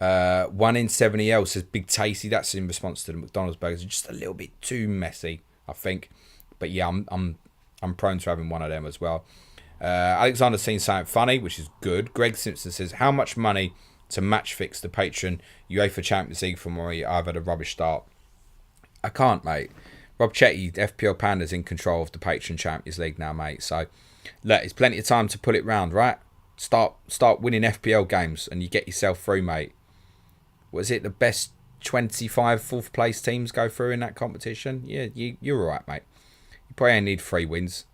1 in 70L says, Big Tasty. That's in response to the McDonald's burgers. Just a little bit too messy, I think. But yeah, I'm prone to having one of them as well. Alexander's seen something funny, which is good. Greg Simpson says, how much money to match fix the patron UEFA Champions League for me? I've had a rubbish start. I can't, mate. Rob Chetty, FPL Panda's in control of the Patreon Champions League now, mate. So, look, it's plenty of time to pull it round, right? Start winning FPL games and you get yourself through, mate. What is it? The best 25 fourth place teams go through in that competition. Yeah, you're all right, mate. You probably only need 3 wins.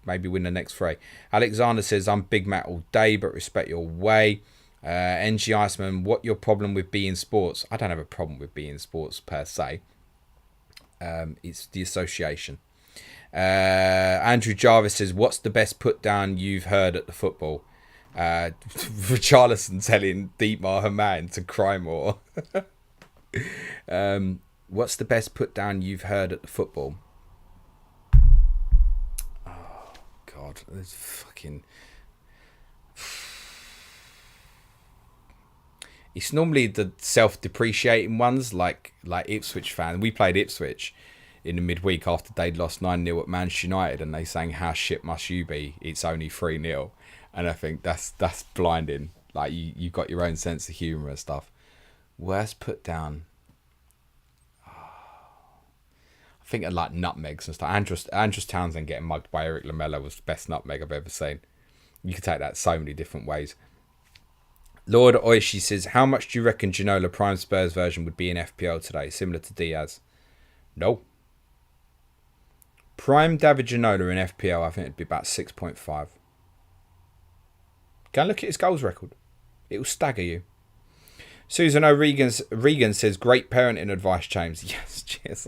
Maybe win the next 3. Alexander says, I'm Big Matt all day, but respect your way. NG Iceman, what your problem with being sports? I don't have a problem with being sports per se. It's the association. Andrew Jarvis says, what's the best put down you've heard at the football? Richarlison telling Dietmar Hamann to cry more. What's the best put down you've heard at the football? Oh God, there's fucking. It's normally the self-depreciating ones, like Ipswich fans. We played Ipswich in the midweek after they'd lost 9-0 at Manchester United, and they sang, "How shit must you be? It's only 3-0." And I think that's blinding. Like you got your own sense of humour and stuff. Worst put down. I think of like nutmegs and stuff. Andros Townsend getting mugged by Eric Lamela was the best nutmeg I've ever seen. You could take that so many different ways. Lord Oishi says, how much do you reckon Ginola Prime Spurs version would be in FPL today? Similar to Diaz? No. Prime David Ginola in FPL, I think it'd be about 6.5. Go and look at his goals record. It will stagger you. Susan Regan says, great parenting advice, James. Yes, cheers.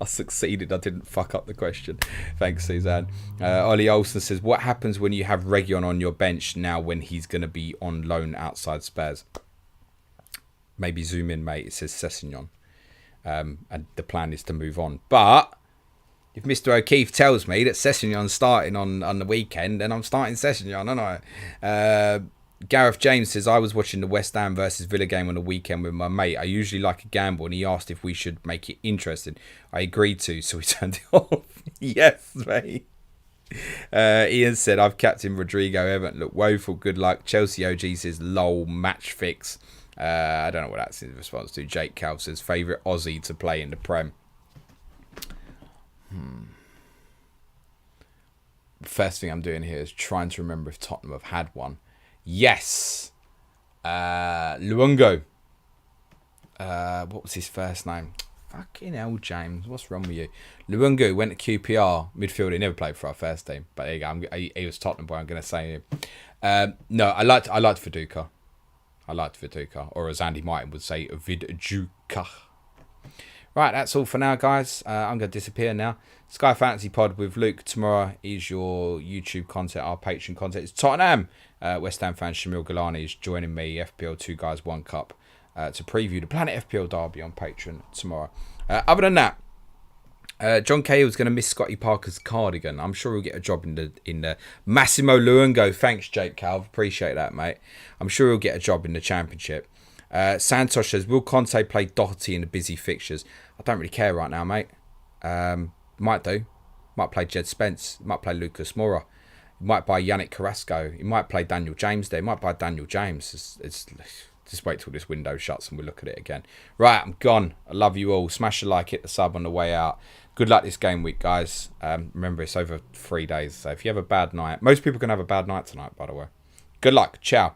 I succeeded. I didn't fuck up the question. Thanks, Suzanne. Ollie Olsen says, what happens when you have Region on your bench now when he's going to be on loan outside Spurs? Maybe zoom in, mate. It says Sessegnon. And the plan is to move on. But if Mr. O'Keefe tells me that Sessegnon's starting on the weekend, then I'm starting Sessegnon, aren't I? Gareth James says, I was watching the West Ham versus Villa game on the weekend with my mate. I usually like a gamble, and he asked if we should make it interesting. I agreed to, so we turned it off. Yes, mate. Ian said, I've captained Rodrigo. Everton look woeful. Good luck. Chelsea OG says, lol, match fix. I don't know what that's in response to. Jake Cal says, favourite Aussie to play in the Prem. First thing I'm doing here is trying to remember if Tottenham have had one. Yes. Luongo. What was his first name? Fucking hell, James. What's wrong with you? Luongo went to QPR midfield. He never played for our first team. But there you go. He was Tottenham boy. I'm going to say him. No, I liked Viduka. Or as Andy Martin would say, Viduka. Right, that's all for now, guys. I'm going to disappear now. Sky Fantasy Pod with Luke tomorrow is your YouTube content. Our Patreon content is Tottenham. West Ham fan Shamil Galani is joining me, FPL 2 Guys 1 Cup, to preview the Planet FPL Derby on Patreon tomorrow. Other than that, John Cahill's going to miss Scotty Parker's cardigan. I'm sure he'll get a job in the Massimo Luongo. Thanks, Jake Calv. Appreciate that, mate. I'm sure he'll get a job in the Championship. Santosh says, will Conte play Doherty in the busy fixtures? I don't really care right now, mate. Might do. Might play Jed Spence. Might play Lucas Moura. He might buy Yannick Carrasco. He might play Daniel James there. He might buy Daniel James. It's just wait till this window shuts and we'll look at it again. Right, I'm gone. I love you all. Smash a like, hit the sub on the way out. Good luck this game week, guys. Remember, it's over 3 days. So if you have a bad night, most people can have a bad night tonight, by the way. Good luck. Ciao.